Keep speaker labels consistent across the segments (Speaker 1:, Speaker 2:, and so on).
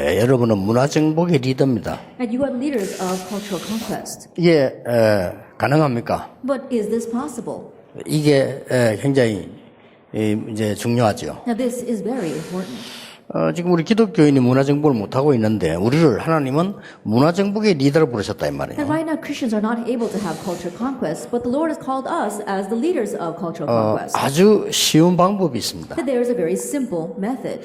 Speaker 1: 여러분은 문화 정복의 리더입니다.
Speaker 2: And you are leaders of cultural conquest.
Speaker 1: 이게 가능합니까?
Speaker 2: But is this possible?
Speaker 1: 이게 굉장히 이제 중요하죠.
Speaker 2: Now this is very important.
Speaker 1: 지금 우리 기독교인이 문화 정복을 못 하고 있는데 우리를 하나님은 문화 정복의 리더로 부르셨다 이 말이에요.
Speaker 2: And right now Christians are not able to have cultural conquest, but the Lord has called us as the leaders of cultural conquest.
Speaker 1: 아주 쉬운 방법이 있습니다.
Speaker 2: That there is a very simple method.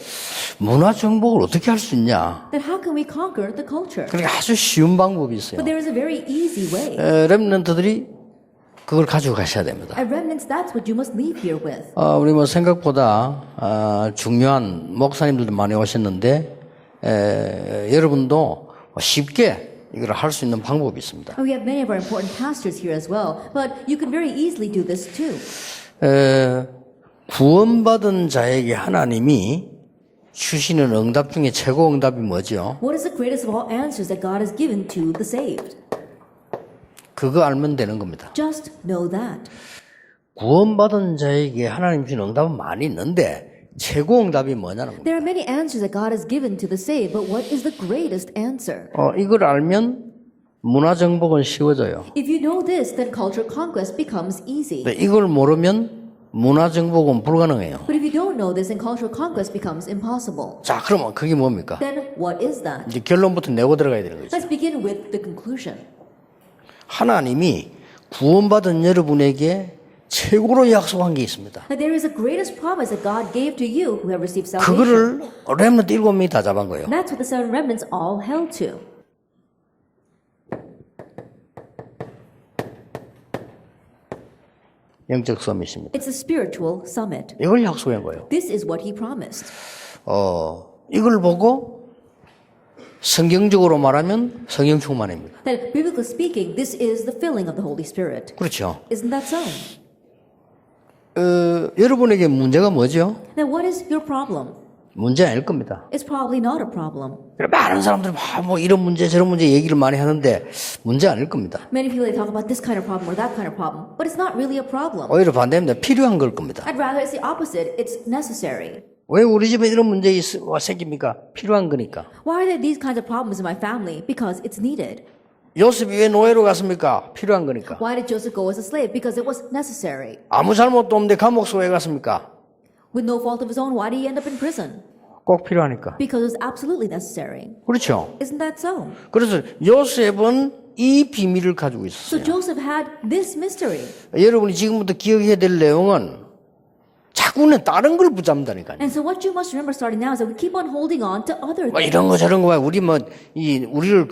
Speaker 1: 문화 정복을 어떻게 할 수 있냐?
Speaker 2: That how can we conquer the culture?
Speaker 1: 그러니까 아주 쉬운 방법이 있어요.
Speaker 2: But there is a very easy way.
Speaker 1: 렘넌트들이 그걸 가지고 가셔야 됩니다.
Speaker 2: At remnants, that's what you must leave here with.
Speaker 1: 우리 뭐 생각보다 중요한 목사님들도 많이 오셨는데 여러분도 쉽게 이걸 할 수 있는 방법이 있습니다.
Speaker 2: We have many of our important pastors here as well, but you can very easily do this too.
Speaker 1: 구원받은 자에게 하나님이 주시는 응답 중에 최고 응답이 뭐죠?
Speaker 2: What is the greatest of all answers that God has given to the saved?
Speaker 1: 그거 알면 되는 겁니다.
Speaker 2: Just know that.
Speaker 1: 구원받은 자에게 하나님 주신 응답은 많이 있는데 최고 응답이 뭐냐는 겁니다.
Speaker 2: There are many answers that God has given to the saved, but what is the greatest answer?
Speaker 1: 이걸 알면 문화 정복은 쉬워져요.
Speaker 2: If you know this, then cultural conquest becomes easy.
Speaker 1: 이걸 모르면 문화 정복은 불가능해요.
Speaker 2: But if you don't know this, then cultural conquest becomes impossible.
Speaker 1: 자, 그러면 그게 뭡니까?
Speaker 2: Then what is that?
Speaker 1: 이제 결론부터 내고 들어가야 되는 거죠.
Speaker 2: Let's begin with the conclusion.
Speaker 1: 하나님이 구원받은 여러분에게 최고로 약속한 게 있습니다.
Speaker 2: That there is a greatest promise that God gave to you who have received salvation.
Speaker 1: 그거를 렘넌트 7명이 다 잡은 거예요.
Speaker 2: And that's what the seven remnants all held to.
Speaker 1: 영적 서밋입니다.
Speaker 2: It's a spiritual summit.
Speaker 1: 이걸 약속한 거예요.
Speaker 2: This is what he promised.
Speaker 1: 이걸 보고 성경적으로 말하면 성령 충만입니다.
Speaker 2: That biblically speaking, this is the filling of the Holy Spirit.
Speaker 1: 그렇죠.
Speaker 2: Isn't that so?
Speaker 1: 여러분에게 문제가 뭐죠?
Speaker 2: Now what is your problem?
Speaker 1: 문제 아닐 겁니다.
Speaker 2: It's probably not a problem.
Speaker 1: 많은 사람들이 뭐 이런 문제 저런 문제 얘기를 많이 하는데 문제 아닐 겁니다.
Speaker 2: Many people they talk about this kind of problem or that kind of problem, but it's not really a problem.
Speaker 1: 오히려 반대입니다. 필요한 걸 겁니다.
Speaker 2: I'd rather it's the opposite. It's necessary.
Speaker 1: 왜 우리 집에 이런 문제 생깁니까? 필요한 거니까.
Speaker 2: Why are there these kinds of problems in my family? Because it's needed.
Speaker 1: 요셉이 왜 노예로 갔습니까? 필요한 거니까.
Speaker 2: Why did Joseph go as a slave? Because it was necessary.
Speaker 1: 아무 잘못도 없는데 감옥소 왜 갔습니까?
Speaker 2: With no fault of his own, why did he end up in prison?
Speaker 1: 꼭 필요하니까.
Speaker 2: Because it was absolutely necessary.
Speaker 1: 그렇죠.
Speaker 2: Isn't that so?
Speaker 1: 그래서 요셉은 이 비밀을 가지고
Speaker 2: So
Speaker 1: 있었어요.
Speaker 2: Joseph had this mystery.
Speaker 1: 여러분이 지금부터 기억해야 될 내용은 자꾸는 다른 걸 붙잡는다니까요.
Speaker 2: And so what you must remember starting now is that we keep on holding on to other
Speaker 1: 뭐
Speaker 2: things.
Speaker 1: 이런 거 저런 거 봐. 우리를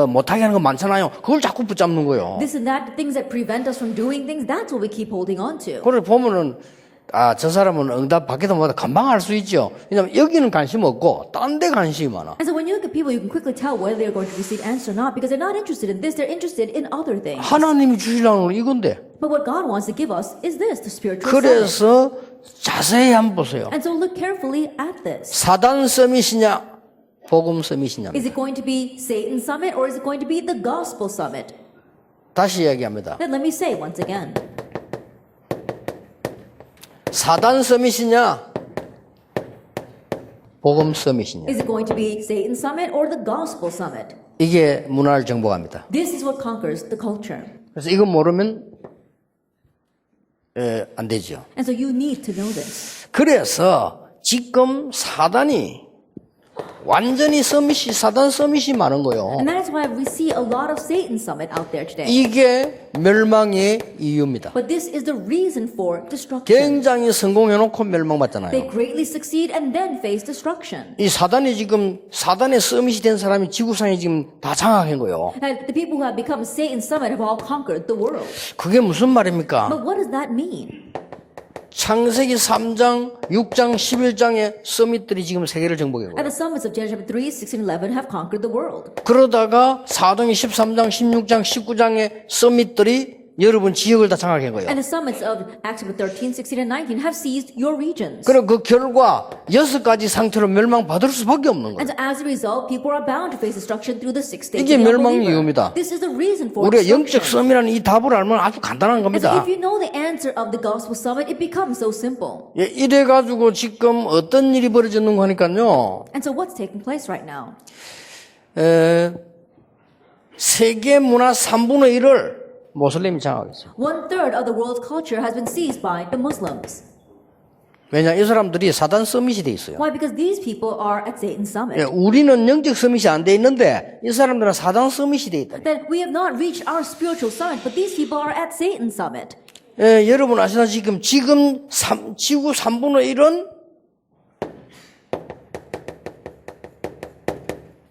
Speaker 1: 못하게 하는 거 많잖아요. 그걸 자꾸 붙잡는 거예요.
Speaker 2: This and that, things that prevent us from doing things, that's what we keep holding on to.
Speaker 1: 그걸 보면은 저 사람은 응답 받기도 못해 금방 알 수 있죠. 왜냐면 여기는 관심 없고 딴 데 관심이 많아.
Speaker 2: And so when you look at people, you can quickly tell whether they're going to receive answer or not because they're not interested in this, they're interested in other things.
Speaker 1: 하나님이 주시라는 건 이건데.
Speaker 2: But what God wants to give us is this, the spiritual summit.
Speaker 1: 그래서 자세히 한번 보세요.
Speaker 2: And so look carefully at this.
Speaker 1: 사단 서밋이냐 복음 서밋이냐.
Speaker 2: Is it going to be Satan's summit or is it going to be the gospel summit?
Speaker 1: 다시 이야기합니다.
Speaker 2: Then let me say once again.
Speaker 1: 사단 서밋이냐 복음 서밋이냐.
Speaker 2: Is it going to be Satan's summit or the gospel summit?
Speaker 1: 이게 문화를 정복합니다.
Speaker 2: This is what conquers the culture.
Speaker 1: 그래서 이거 모르면 안 되죠.
Speaker 2: And so you need to know this.
Speaker 1: 그래서 지금 사단이 완전히 사단 서밋이 많은 거예요.
Speaker 2: And that is why we see a lot of Satan's summit out there today.
Speaker 1: 이게 멸망의 이유입니다.
Speaker 2: But this is the reason for destruction.
Speaker 1: 굉장히 성공해놓고 멸망받잖아요.
Speaker 2: They greatly succeed and then face destruction.
Speaker 1: 이 사단이 지금 사단의 서밋이 된 사람이 지구상에 지금 다 장악한 거예요.
Speaker 2: And the people who have become Satan's summit have all conquered the world.
Speaker 1: 그게 무슨 말입니까?
Speaker 2: But what does that mean?
Speaker 1: 창세기 3장, 6장, 11장의 서밋들이 지금 세계를 정복한
Speaker 2: At
Speaker 1: 거예요.
Speaker 2: the summits of Genesis chapter 3, 6, and 11 have conquered the world.
Speaker 1: 그러다가 사도행 13장, 16장, 19장의 서밋들이 여러분 지역을 다 장악한 거예요.
Speaker 2: And the summits of Acts chapter 13, 16, and 19 have seized your regions.
Speaker 1: 그럼 그 결과 6가지 상태로 멸망받을 수밖에 없는
Speaker 2: And
Speaker 1: 거예요.
Speaker 2: so as a result, people are bound to face destruction through the 6 stages
Speaker 1: 이게
Speaker 2: of the
Speaker 1: 멸망의
Speaker 2: unbeliever.
Speaker 1: 이유입니다.
Speaker 2: This is the reason for
Speaker 1: 우리가 영적
Speaker 2: destruction.
Speaker 1: 섬이라는 이 답을 알면 아주 간단한
Speaker 2: And so
Speaker 1: 겁니다.
Speaker 2: if you know the answer of the gospel summit, it becomes so simple.
Speaker 1: 예, 이래가지고 지금 어떤 일이 벌어졌는가 하니까요.
Speaker 2: And so what's taking place right now?
Speaker 1: 세계 문화 3분의 1을 모슬렘이 장악하고 있어요.
Speaker 2: 1/3 of the world's culture has been seized by the Muslims.
Speaker 1: 왜냐, 이 사람들이 사단 서밋이 돼 있어요.
Speaker 2: Why? Because these people are at Satan's summit.
Speaker 1: 예, 우리는 영적 서밋이 안 돼 있는데 이 사람들은 사단 서밋이 돼 있다.
Speaker 2: That we have not reached our spiritual summit, but these people are at Satan's summit.
Speaker 1: 예, 여러분 아시다시피 지금 지구 3분의 1은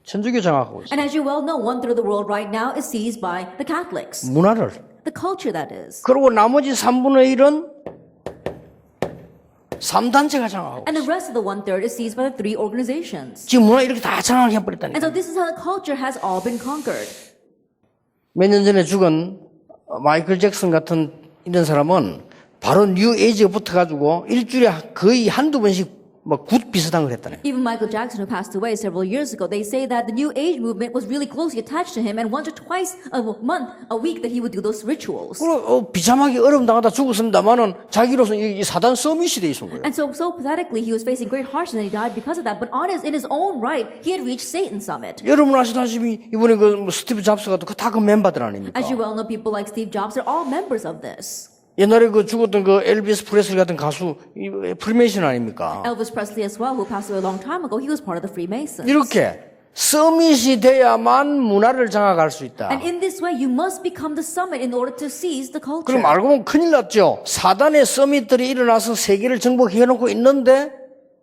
Speaker 1: 천주교 장악하고 있어요.
Speaker 2: And as you well know, 1/3 of the world right now is seized by the Catholics.
Speaker 1: 문화를.
Speaker 2: The culture, that is.
Speaker 1: 그리고 나머지 3분의 1은 3단체가 장악하고
Speaker 2: And the rest of the 1/3 is seized by the 3 organizations.
Speaker 1: 지금 문화 이렇게 다
Speaker 2: And
Speaker 1: 장악해버렸다니까.
Speaker 2: so this is how the culture has all been conquered.
Speaker 1: 몇 년 전에 죽은 마이클 잭슨 같은 이런 사람은 바로 뉴 에이지가 붙어가지고 일주일에 거의 한두 번씩 뭐 굿 비슷한 걸 했다네.
Speaker 2: Even Michael Jackson, who passed away several years ago, they say that the New Age movement was really closely attached to him, and once or twice a month, a week, that he would do those rituals.
Speaker 1: 그리고 비참하게 어려움 당하다 죽었습니다만은 자기로서 이 사단 서밋이 돼 있는 거예요.
Speaker 2: And so pathetically, he was facing great hardship and he died because of that. But in his own right, he had reached Satan's summit.
Speaker 1: 여러분 아시다시피 이번에 그 스티브 잡스 같은 다 그 멤버들 아닙니까?
Speaker 2: As you well know, people like Steve Jobs are all members of this.
Speaker 1: 옛날에 그 죽었던 그 엘비스 프레슬리 같은 가수 프리메이션 아닙니까?
Speaker 2: Elvis Presley as well, who passed away a long time ago, he was part of the Freemasons.
Speaker 1: 이렇게 서밋이 돼야만 문화를 장악할 수 있다.
Speaker 2: And in this way, you must become the summit in order to seize the culture.
Speaker 1: 그럼 알고 보면 큰일 났죠. 사단의 서밋들이 일어나서 세계를 정복해놓고 있는데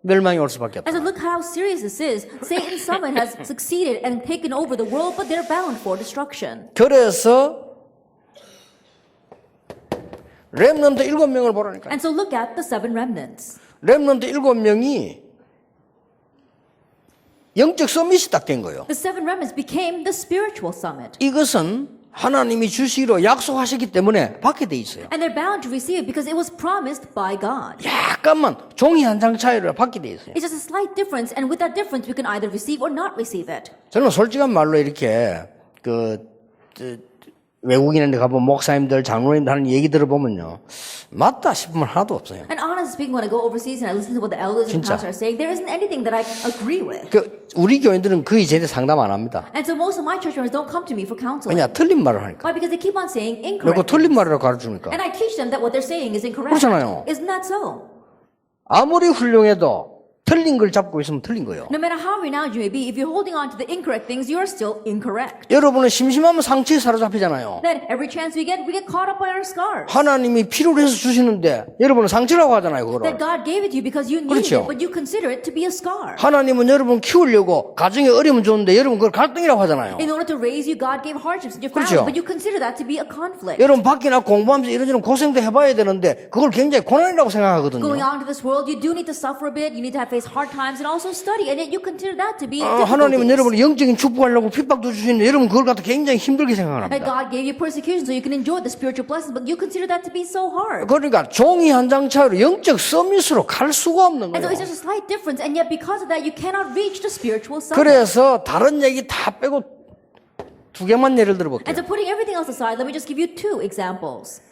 Speaker 1: 멸망이 올 수밖에 없다.
Speaker 2: And so look how serious this is. Satan's summit has succeeded and taken over the world, but they're bound for destruction.
Speaker 1: 그래서 렘넌트 7명을 보라니까.
Speaker 2: And so look at the 7 remnants.
Speaker 1: 렘넌트 7명이 영적 서밋이 딱 된 거예요.
Speaker 2: The 7 remnants became the spiritual summit.
Speaker 1: 이것은 하나님이 주시기로 약속하셨기 때문에 받게 돼 있어요.
Speaker 2: And they're bound to receive it because it was promised by God.
Speaker 1: 약간만 종이 한 장 차이로 받게 돼 있어요.
Speaker 2: It's just a slight difference, and with that difference, we can either receive or not receive it.
Speaker 1: 저는 솔직한 말로 이렇게 외국인한테 가보면 목사님들, 장로님들 하는 얘기 들어보면요, 맞다 싶으면 하나도 없어요.
Speaker 2: And honestly speaking, when I go overseas and I listen to what the elders and
Speaker 1: 진짜.
Speaker 2: pastors are saying, there isn't anything that I agree with.
Speaker 1: 우리 교인들은 거의 제대 상담 안 합니다.
Speaker 2: And so most of my church members don't come to me for counseling.
Speaker 1: 왜냐, 틀린 말을 하니까.
Speaker 2: Why? Because they keep on saying
Speaker 1: 그리고
Speaker 2: incorrect.
Speaker 1: 틀린 말이라고 가르치니까.
Speaker 2: And I teach them that what they're saying is incorrect.
Speaker 1: 그렇잖아요.
Speaker 2: Isn't that so?
Speaker 1: 아무리 훌륭해도 틀린 걸 잡고 있으면 틀린 거예요.
Speaker 2: No matter how renowned you may be, if you're holding on to the incorrect things, you are still incorrect.
Speaker 1: 여러분은 심심하면 상처에 사로잡히잖아요.
Speaker 2: Then every chance we get caught up by our scars.
Speaker 1: 하나님이 필요로 해서 주시는데 여러분은 상처라고 하잖아요, 그거를.
Speaker 2: That God gave it to you because you needed
Speaker 1: 그렇죠.
Speaker 2: it, but you consider it to be a scar.
Speaker 1: 하나님은 여러분 키우려고 가정에 어려움을 줬는데 여러분 그걸 갈등이라고 하잖아요.
Speaker 2: In order to raise you, God gave hardships in your
Speaker 1: 그렇죠.
Speaker 2: family, but you consider that to be a conflict.
Speaker 1: 여러분 밖이나 공부하면서 이런저런 고생도 해봐야 되는데 그걸 굉장히 고난이라고 생각하거든요.
Speaker 2: Going out into this world, you do need to suffer a bit, you need to face hard times, and also study, and yet you consider that to be
Speaker 1: 하나님은
Speaker 2: difficulties.
Speaker 1: 여러분이 영적인 축복하려고 핍박도 주시는데 여러분 그걸 갖다 굉장히 힘들게
Speaker 2: And
Speaker 1: 생각합니다.
Speaker 2: God gave you persecution so you can enjoy the spiritual blessings, but you consider that to be so hard.
Speaker 1: 그러니까 종이 한 장 차이로 영적 서밋으로 갈 수가 없는
Speaker 2: And so
Speaker 1: 거예요.
Speaker 2: it's just a slight difference, and yet because of that, you cannot reach the spiritual summit.
Speaker 1: 그래서 다른 얘기 다 빼고 2개만 예를
Speaker 2: And
Speaker 1: 들어볼게요.
Speaker 2: so putting everything else aside, let me just give you 2 examples.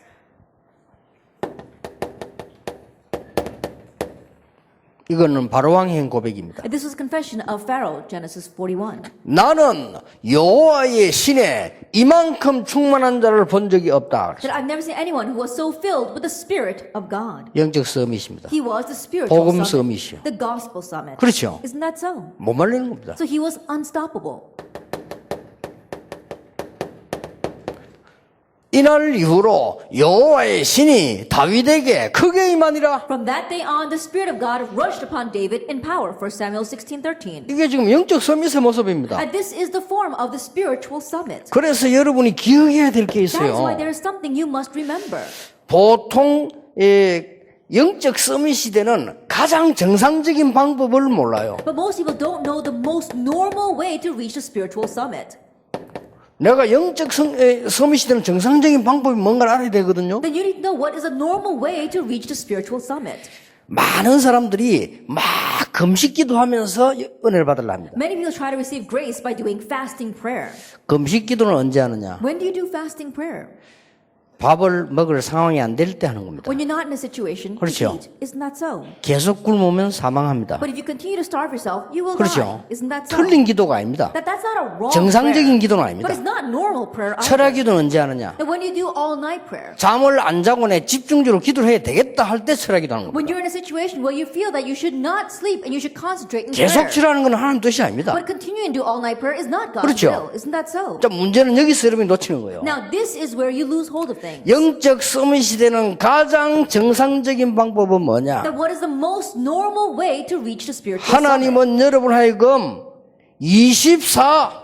Speaker 1: 이거는 바로왕행 고백입니다.
Speaker 2: This was a confession of Pharaoh, Genesis 41.
Speaker 1: 나는 여호와의 신에 이만큼 충만한 자를 본 적이 없다.
Speaker 2: That I've never seen anyone who was so filled with the Spirit of God.
Speaker 1: 영적 서밋입니다.
Speaker 2: He was the spiritual
Speaker 1: 복음
Speaker 2: summit,
Speaker 1: 서밋이요.
Speaker 2: the gospel summit.
Speaker 1: 그렇죠.
Speaker 2: Isn't that so?
Speaker 1: 못 말리는 겁니다.
Speaker 2: So he was unstoppable.
Speaker 1: 이날 이후로 여호와의 신이 다윗에게 크게 임하니라.
Speaker 2: From that day on, the Spirit of God rushed upon David in power. 1 Samuel 16:13.
Speaker 1: 이게 지금 영적 서밋의 모습입니다.
Speaker 2: And this is the form of the spiritual summit.
Speaker 1: 그래서 여러분이 기억해야 될 게
Speaker 2: That's why
Speaker 1: 있어요.
Speaker 2: there is something you must remember.
Speaker 1: 보통 영적 서밋 시대는 가장 정상적인 방법을 몰라요.
Speaker 2: But most people don't know the most normal way to reach the spiritual summit.
Speaker 1: 내가 영적 서밋이 되는 정상적인 방법이 뭔가를 알아야 되거든요.
Speaker 2: Then you need to know what is a normal way to reach the spiritual summit.
Speaker 1: 많은 사람들이 막 금식 기도하면서 은혜를 받으려 합니다.
Speaker 2: Many people try to receive grace by doing fasting prayer.
Speaker 1: 금식 기도는 언제 하느냐?
Speaker 2: When do you do fasting prayer?
Speaker 1: 밥을 먹을 상황이 안 될 때 하는 겁니다.
Speaker 2: When you're not in a situation to
Speaker 1: 그렇죠.
Speaker 2: eat. Isn't that so?
Speaker 1: 계속 굶으면 사망합니다.
Speaker 2: But if you continue to starve yourself, you will
Speaker 1: 그렇죠.
Speaker 2: die. Isn't that so?
Speaker 1: 틀린 기도가 아닙니다.
Speaker 2: That's not a wrong
Speaker 1: 정상적인
Speaker 2: prayer.
Speaker 1: 기도는 아닙니다.
Speaker 2: But it's not normal prayer either.
Speaker 1: 철학 기도는 언제 하느냐?
Speaker 2: And when you do all-night prayer,
Speaker 1: 잠을 안 자고 내 집중적으로 기도를 해야 되겠다 할 때 철학 기도하는
Speaker 2: when
Speaker 1: 겁니다.
Speaker 2: you're in a situation where you feel that you should not sleep and you should concentrate in
Speaker 1: 계속
Speaker 2: prayer.
Speaker 1: 치라는 건 하나님 뜻이 아닙니다.
Speaker 2: But continuing to do all-night prayer is not God's
Speaker 1: 그렇죠.
Speaker 2: will. Isn't that so?
Speaker 1: 자, 문제는 여기서 여러분이 놓치는 거예요.
Speaker 2: Now, this is where you lose hold of things.
Speaker 1: 영적 서밋이 되는 가장 정상적인 방법은 뭐냐?
Speaker 2: That what is the most normal way to reach the spiritual summit?
Speaker 1: 하나님은 여러분 하여금 24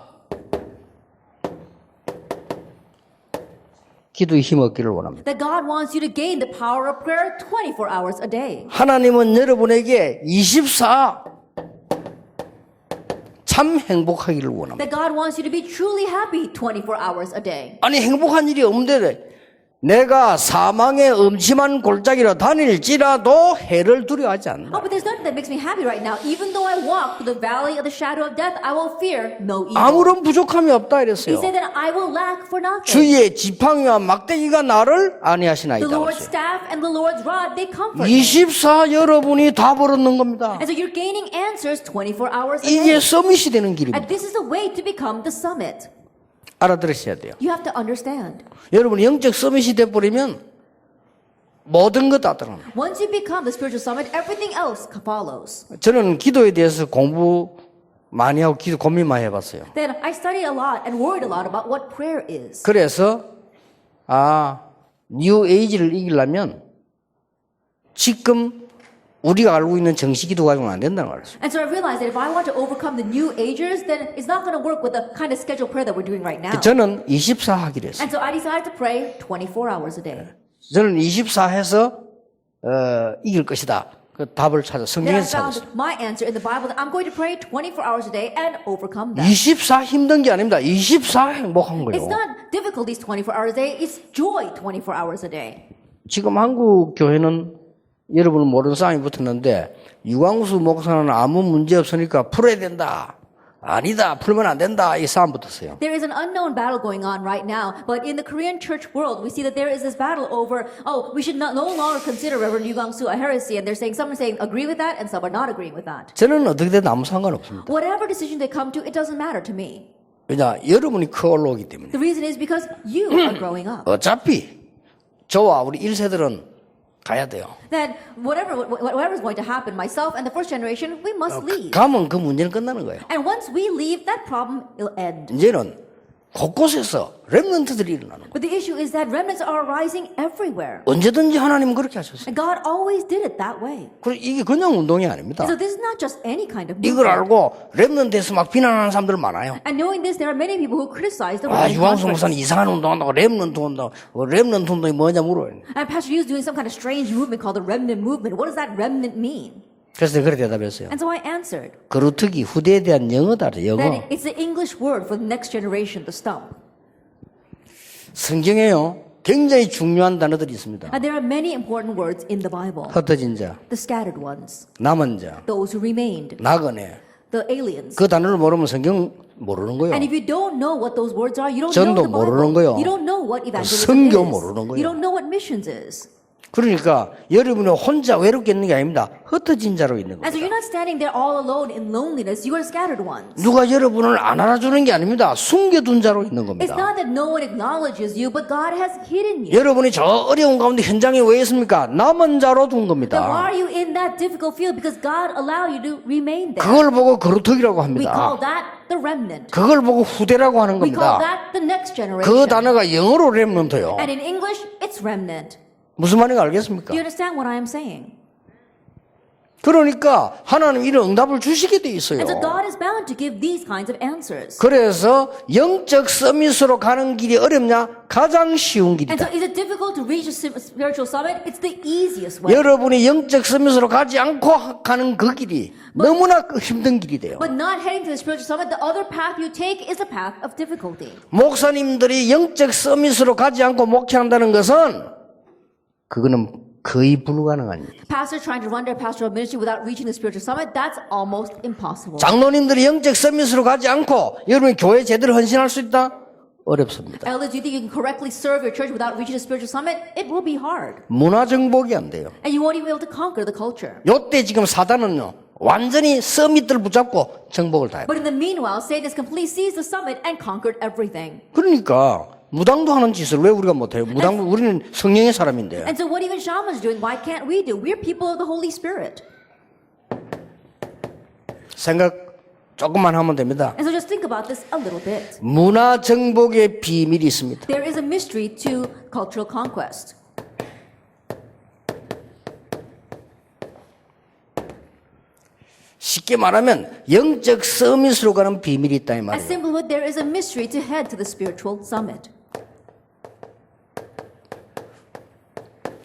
Speaker 1: 기도의 힘 얻기를 원합니다.
Speaker 2: That God wants you to gain the power of prayer 24 hours a day.
Speaker 1: 하나님은 여러분에게 24 참 행복하기를 원합니다.
Speaker 2: That God wants you to be truly happy 24 hours a day.
Speaker 1: 아니 행복한 일이 없는데 내가 사망의 음침한 골짜기로 다닐지라도 해를 두려워하지 않는다.
Speaker 2: Oh, but there's nothing that makes me happy right now. Even though I walk through the valley of the shadow of death, I will fear no evil.
Speaker 1: 아무런 부족함이 없다
Speaker 2: He
Speaker 1: 이랬어요.
Speaker 2: said that I will lack for nothing.
Speaker 1: 주의 지팡이와 막대기가 나를 안위하시나이다.
Speaker 2: The Lord's
Speaker 1: 그랬어요.
Speaker 2: staff and the Lord's rod, they comfort me.
Speaker 1: 24 여러분이 답을 얻는 겁니다.
Speaker 2: And so you're gaining answers 24 hours a
Speaker 1: 이게
Speaker 2: day.
Speaker 1: 서밋이 되는 길입니다.
Speaker 2: And this is the way to become the summit.
Speaker 1: 알아들으셔야 돼요.
Speaker 2: You have to understand.
Speaker 1: 여러분이 영적 서밋이 돼버리면 모든 것 다 들어갑니다.
Speaker 2: Once you become the spiritual summit, everything else follows.
Speaker 1: 저는 기도에 대해서 공부 많이 하고 기도 고민 많이 해봤어요.
Speaker 2: Then I studied a lot and worried a lot about what prayer is.
Speaker 1: 그래서 뉴 에이지를 이기려면 지금 우리가 알고 있는 정식 기도 가지고는 안 된다는 걸 알았어요.
Speaker 2: And so I realized that if I want to overcome the new agers, then it's not going to work with the kind of scheduled prayer that we're doing right now.
Speaker 1: 저는 24 하기로 했어요.
Speaker 2: And so I decided to pray 24 hours a day.
Speaker 1: 저는 24 해서 이길 것이다. 그 답을 찾아
Speaker 2: Then I
Speaker 1: 성경에서
Speaker 2: found
Speaker 1: 찾았어요.
Speaker 2: my answer in the Bible that I'm going to pray 24 hours a day and overcome that.
Speaker 1: 24 힘든 게 아닙니다. 24 행복한 거예요.
Speaker 2: It's not difficult these 24 hours a day. It's joy 24 hours a day.
Speaker 1: 지금 한국 교회는 여러분은 모르는 싸움이 붙었는데 유광수 목사는 아무 문제 없으니까 풀어야 된다. 아니다. 풀면 안 된다. 이 싸움 붙었어요.
Speaker 2: There is an unknown battle going on right now, but in the Korean church world, we see that there is this battle over, we should no longer consider Reverend Yu Gang-soo a heresy, and they're saying, some are saying agree with that, and some are not agreeing with that.
Speaker 1: 저는 어떻게 돼도 아무 상관없습니다.
Speaker 2: Whatever decision they come to, it doesn't matter to me.
Speaker 1: 왜냐? 여러분이 커 올라오기 때문에.
Speaker 2: The reason is because you are growing up.
Speaker 1: 어차피 저와 우리 1세들은 가야 돼요.
Speaker 2: Then whatever is going to happen, myself and the first generation, we must leave.
Speaker 1: 가면 그 문제는 끝나는 거예요.
Speaker 2: And once we leave, that problem will end.
Speaker 1: 이제는 곳곳에서 렘넌트들이 일어나는 거예요.
Speaker 2: But the issue is that remnants are arising everywhere.
Speaker 1: 언제든지 하나님은 그렇게 하셨어요.
Speaker 2: And God always did it that way.
Speaker 1: 그리고 이게 그냥 운동이 아닙니다.
Speaker 2: And so this is not just any kind of
Speaker 1: 이걸
Speaker 2: movement.
Speaker 1: 알고 렘넌트에서 막 비난하는 사람들 많아요.
Speaker 2: And knowing this, there are many people who criticize the
Speaker 1: 아,
Speaker 2: remnant
Speaker 1: 유광수
Speaker 2: conference.
Speaker 1: 목사는 이상한 운동한다고 렘넌트 운동, 렘넌트 운동이 뭐냐 물어요.
Speaker 2: And Pastor Yu is doing some kind of strange movement called the remnant movement. What does that remnant mean?
Speaker 1: 그래서 내가 그렇게 대답했어요.
Speaker 2: And so I answered
Speaker 1: 그루트기 후대에 대한 영어다, 영어.
Speaker 2: that it's the English word for the next generation, the stump.
Speaker 1: 성경에요. 굉장히 중요한 단어들이 있습니다.
Speaker 2: And there are many important words in the Bible.
Speaker 1: 흩어진 자,
Speaker 2: The scattered ones,
Speaker 1: 남은 자,
Speaker 2: those who remained,
Speaker 1: 나그네.
Speaker 2: the aliens.
Speaker 1: 그 단어를 모르면 성경 모르는 거예요.
Speaker 2: And if you don't know what those words are, you don't know
Speaker 1: 전도
Speaker 2: the
Speaker 1: 모르는
Speaker 2: Bible.
Speaker 1: 거예요.
Speaker 2: You don't know what evangelism
Speaker 1: 성경
Speaker 2: is.
Speaker 1: 모르는 거예요.
Speaker 2: You don't know what missions is.
Speaker 1: 그러니까 여러분이 혼자 외롭게 있는 게 아닙니다. 흩어진 자로 있는
Speaker 2: And so you're
Speaker 1: 겁니다.
Speaker 2: not standing there all alone in loneliness. You are scattered ones.
Speaker 1: 누가 여러분을 안 알아주는 게 아닙니다. 숨겨둔 자로 있는
Speaker 2: It's
Speaker 1: 겁니다.
Speaker 2: not that no one acknowledges you, but God has hidden you.
Speaker 1: 여러분이 저 어려운 가운데 현장에 왜 있습니까? 남은 자로 둔
Speaker 2: Then why
Speaker 1: 겁니다.
Speaker 2: are you in that difficult field? Because God allowed you to remain there.
Speaker 1: 그걸 보고 거루터기라고
Speaker 2: We
Speaker 1: 합니다.
Speaker 2: call that the remnant.
Speaker 1: 그걸 보고 후대라고 하는
Speaker 2: We call
Speaker 1: 겁니다.
Speaker 2: that the next
Speaker 1: 그
Speaker 2: generation.
Speaker 1: 단어가 영어로 렘넌트요.
Speaker 2: And in English, it's remnant.
Speaker 1: 무슨 말인지 알겠습니까?
Speaker 2: Do you understand what I am saying?
Speaker 1: 그러니까 하나님 이런 응답을 주시게 돼 있어요.
Speaker 2: And so God is bound to give these kinds of answers.
Speaker 1: 그래서 영적 서밋으로 가는 길이 어렵냐? 가장 쉬운
Speaker 2: And
Speaker 1: 길이다.
Speaker 2: so is it difficult to reach a spiritual summit? It's the easiest way.
Speaker 1: 여러분이 영적 서밋으로 가지 않고 가는 그 길이 너무나 힘든 길이 돼요.
Speaker 2: But not heading to the spiritual summit, the other path you take is a path of difficulty.
Speaker 1: 목사님들이 영적 서밋으로 가지 않고 목회한다는 것은 그거는 거의 불가능한 일이에요.
Speaker 2: Pastors trying to run their pastoral ministry without reaching the spiritual summit, that's almost impossible.
Speaker 1: 장로님들이 영적 서밋으로 가지 않고 여러분이 교회 제대로 헌신할 수 있다? 어렵습니다.
Speaker 2: Elders, do you think you can correctly serve your church without reaching the spiritual summit? It will be hard.
Speaker 1: 문화 정복이 안 돼요.
Speaker 2: And you won't even be able to conquer the culture.
Speaker 1: 요때 지금 사단은요, 완전히 서밋들 붙잡고 정복을 다 해요.
Speaker 2: But in the meanwhile, Satan has completely seized the summit and conquered everything.
Speaker 1: 그러니까 무당도 하는 짓을 왜 우리가 못해요? 무당, 우리는 성령의 사람인데.
Speaker 2: And so what even shamans are doing, why can't we do? We're people of the Holy Spirit.
Speaker 1: 생각 조금만 하면 됩니다.
Speaker 2: And so just think about this a little bit.
Speaker 1: 문화 정복의 비밀이 있습니다.
Speaker 2: There is a mystery to cultural conquest.
Speaker 1: 쉽게 말하면 영적 서밋으로 가는 비밀이 있다 이
Speaker 2: As
Speaker 1: 말이에요.
Speaker 2: simply put, there is a mystery to head to the spiritual summit.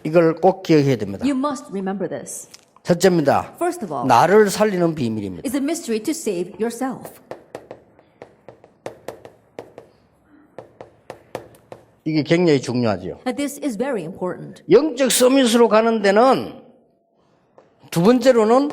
Speaker 1: 이걸 꼭 기억해야 됩니다.
Speaker 2: You must remember this.
Speaker 1: 첫째입니다.
Speaker 2: First of all,
Speaker 1: 나를 살리는 비밀입니다.
Speaker 2: is a mystery to save yourself.
Speaker 1: 이게 굉장히 중요하죠.
Speaker 2: And this is very important.
Speaker 1: 영적 서밋으로 가는 데는 두 번째로는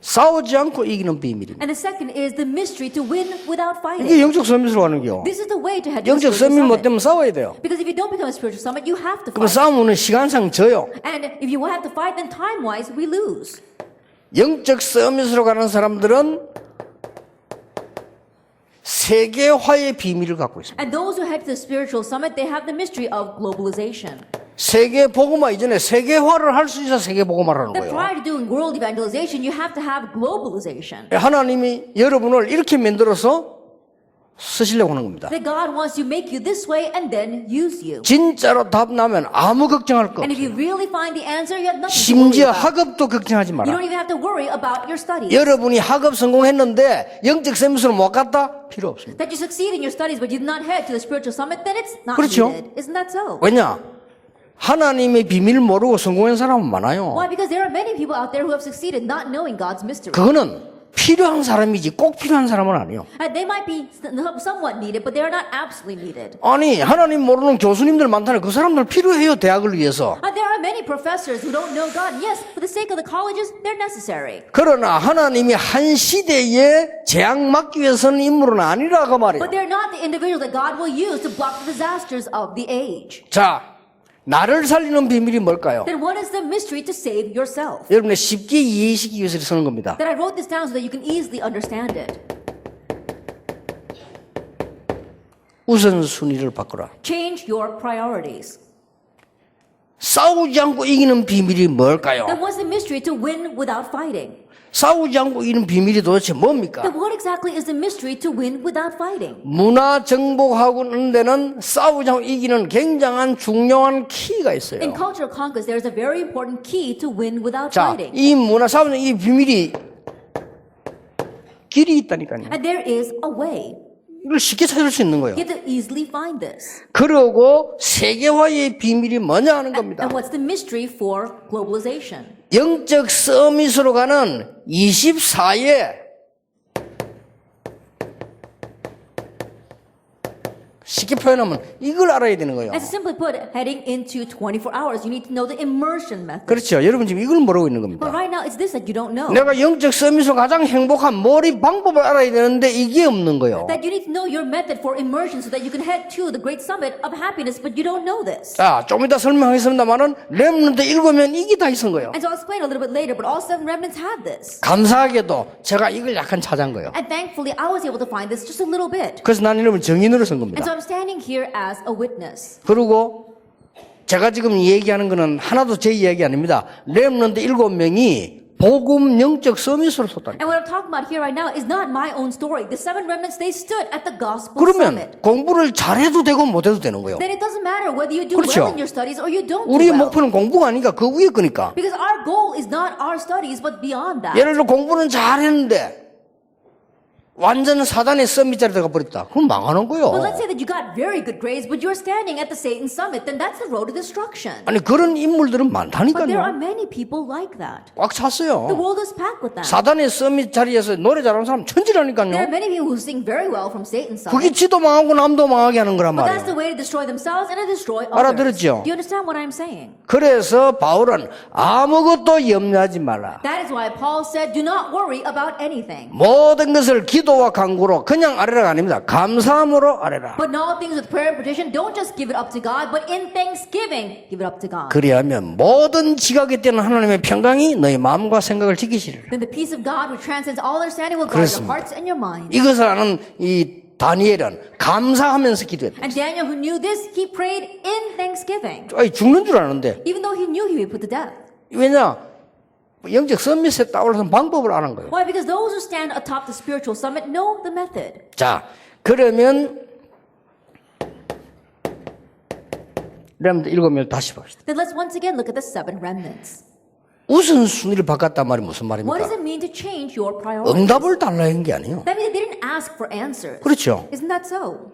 Speaker 1: 싸우지 않고 이기는 비밀입니다.
Speaker 2: And the second is the mystery to win without fighting.
Speaker 1: 이게 영적 서밋으로 가는 게요.
Speaker 2: This is the way to head to the
Speaker 1: 영적
Speaker 2: spiritual
Speaker 1: 서밋 못
Speaker 2: summit.
Speaker 1: 되면 싸워야 돼요.
Speaker 2: Because if you don't become a spiritual summit, you have to
Speaker 1: 그럼
Speaker 2: fight.
Speaker 1: 싸우면 시간상 져요.
Speaker 2: And if you have to fight, then time-wise, we lose.
Speaker 1: 영적 서밋으로 가는 사람들은 세계화의 비밀을 갖고 있습니다.
Speaker 2: And those who head to the spiritual summit, they have the mystery of globalization.
Speaker 1: 세계 복음화 이전에 세계화를 할 수 있어 세계 복음화를 하는
Speaker 2: That
Speaker 1: 거예요.
Speaker 2: prior to doing world evangelization, you have to have globalization.
Speaker 1: 하나님이 여러분을 이렇게 만들어서 쓰시려고 하는 겁니다.
Speaker 2: That God wants to make you this way and then use you.
Speaker 1: 진짜로 답 나면 아무 걱정할 거
Speaker 2: And if
Speaker 1: 없어요.
Speaker 2: you really find the answer, you have nothing to worry
Speaker 1: 심지어
Speaker 2: about.
Speaker 1: 학업도 걱정하지
Speaker 2: You
Speaker 1: 마라.
Speaker 2: don't even have to worry about your studies.
Speaker 1: 여러분이 학업 성공했는데 영적 서밋으로 못 갔다? 필요 없습니다.
Speaker 2: That you succeed in your studies, but you did not head to the spiritual summit, then it's not
Speaker 1: 그렇죠.
Speaker 2: needed. Isn't that so?
Speaker 1: 왜냐? 하나님의 비밀을 모르고 성공한 사람은 많아요.
Speaker 2: Why? Because there are many people out there who have succeeded not knowing God's mystery.
Speaker 1: 그거는 필요한 사람이지 꼭 필요한 사람은 아니에요.
Speaker 2: And they might be somewhat needed, but they are not absolutely needed.
Speaker 1: 아니 하나님 모르는 교수님들 많다네. 그 사람들 필요해요. 대학을 위해서.
Speaker 2: There are many professors who don't know God. Yes, for the sake of the colleges, they're necessary.
Speaker 1: 그러나 하나님이 한 시대에 재앙 막기 위해서는 인물은 아니라고 말이에요.
Speaker 2: But they're not the individuals that God will use to block the disasters of the age.
Speaker 1: 자, 나를 살리는 비밀이 뭘까요?
Speaker 2: Then what is the mystery to save yourself?
Speaker 1: 여러분의 쉽게 이해시키기 위해서 쓰는 겁니다.
Speaker 2: That I wrote this down so that you can easily understand it.
Speaker 1: 우선순위를 바꾸라.
Speaker 2: Change your priorities.
Speaker 1: 싸우지 않고 이기는 비밀이 뭘까요?
Speaker 2: Then what's the mystery to win without fighting?
Speaker 1: 싸우지 않고 이기는 비밀이 도대체 뭡니까?
Speaker 2: Then what exactly is the mystery to win without fighting?
Speaker 1: 문화 정복하는 데는 싸우지 않고 이기는 굉장한 중요한 키가 있어요.
Speaker 2: In cultural conquest, there is a very important key to win without
Speaker 1: 자,
Speaker 2: fighting.
Speaker 1: 이 문화 싸우는 이 비밀이 길이 있다니까요.
Speaker 2: And there is a way.
Speaker 1: 이걸 쉽게 찾을 수 있는 거예요.
Speaker 2: You have to easily find this.
Speaker 1: 그러고 세계화의 비밀이 뭐냐 하는 겁니다.
Speaker 2: And what's the mystery for globalization?
Speaker 1: 영적 서밋으로 가는 24의 쉽게 표현하면 이걸 알아야 되는 거예요.
Speaker 2: As simply put, heading into 24 hours, you need to know the immersion method.
Speaker 1: 그렇죠. 여러분 지금 이걸 모르고 있는
Speaker 2: But
Speaker 1: 겁니다.
Speaker 2: right now, it's this that you don't know.
Speaker 1: 내가 영적 서밋으로 가장 행복한 머리 방법을 알아야 되는데 이게 없는 거예요.
Speaker 2: That you need to know your method for immersion so that you can head to the great summit of happiness, but you don't know this.
Speaker 1: 자, 좀 이따 설명하겠습니다만은 렘넌트 7명 이게 다 있은 거예요.
Speaker 2: And so I'll explain a little bit later, but all 7 remnants had this.
Speaker 1: 감사하게도 제가 이걸 약간 찾은 거예요.
Speaker 2: And thankfully, I was able to find this just a little bit.
Speaker 1: 그래서 난 이름을 정인으로 쓴
Speaker 2: And so
Speaker 1: 겁니다.
Speaker 2: I'm standing here as a witness.
Speaker 1: 그리고 제가 지금 얘기하는 거는 하나도 제 이야기 아닙니다. 렘넌트 7명이 복음 영적 서밋으로 섰다니.
Speaker 2: And what I'm talking about here right now is not my own story. The seven remnants, they stood at the gospel
Speaker 1: 그러면
Speaker 2: summit.
Speaker 1: 공부를 잘해도 되고 못해도 되는 거예요.
Speaker 2: Then it doesn't matter whether you do
Speaker 1: 그렇죠.
Speaker 2: well in your studies or you don't do
Speaker 1: 우리의
Speaker 2: well.
Speaker 1: 목표는 공부가 아니니까 그 위에 거니까.
Speaker 2: Because our goal is not our studies, but beyond that.
Speaker 1: 예를 들어 공부는 잘했는데 완전 사단의 서밋 자리에 가 버렸다. 그럼 망하는 거예요.
Speaker 2: But let's say that you got very good grades, but you're standing at the Satan summit, then that's the road to destruction.
Speaker 1: 아니 그런 인물들은
Speaker 2: But there
Speaker 1: 많다니까요.
Speaker 2: are many people like that.
Speaker 1: 꽉
Speaker 2: The
Speaker 1: 찼어요.
Speaker 2: world is packed with that.
Speaker 1: 사단의 서밋 자리에서 노래 잘하는 사람
Speaker 2: There are
Speaker 1: 천지라니까요.
Speaker 2: many people who sing very well from Satan's
Speaker 1: 그게
Speaker 2: summit.
Speaker 1: 지도 망하고 남도 망하게 하는 거란
Speaker 2: But that's the
Speaker 1: 말이에요.
Speaker 2: way to destroy themselves and to destroy others.
Speaker 1: 알아들었죠?
Speaker 2: Do you understand what I'm saying?
Speaker 1: 그래서 바울은 아무것도 염려하지 말라.
Speaker 2: That is why Paul said, do not worry about anything.
Speaker 1: 모든 것을 기도와 간구로 그냥 아뢰라가 아닙니다. 감사함으로 아뢰라.
Speaker 2: But in all things with prayer and petition, don't just give it up to God, but in thanksgiving, give it up to God.
Speaker 1: 그리하면 모든 지각에 뛰는 하나님의 평강이 너희 마음과 생각을 지키시리라.
Speaker 2: Then the peace of God, which transcends all understanding, will guard your
Speaker 1: 그렇습니다.
Speaker 2: hearts and your minds.
Speaker 1: 이것을 아는 이 다니엘은 감사하면서 기도했다.
Speaker 2: And Daniel, who knew this, he prayed in thanksgiving,
Speaker 1: 아니, 죽는 줄 아는데.
Speaker 2: even though he knew he would be put to death.
Speaker 1: 왜냐? 영적 서밋에 따라서 방법을 아는 거예요.
Speaker 2: Why? Because those who stand atop the spiritual summit know the method.
Speaker 1: 자, 그러면 여러분들 7명 다시 봅시다.
Speaker 2: Then let's once again look at the seven remnants.
Speaker 1: 우선순위를 바꿨단 말이 무슨
Speaker 2: What
Speaker 1: 말입니까?
Speaker 2: does it mean to change your priorities?
Speaker 1: 응답을 달라 한 게 아니에요.
Speaker 2: That means they didn't ask for answers.
Speaker 1: 그렇죠.
Speaker 2: Isn't that so?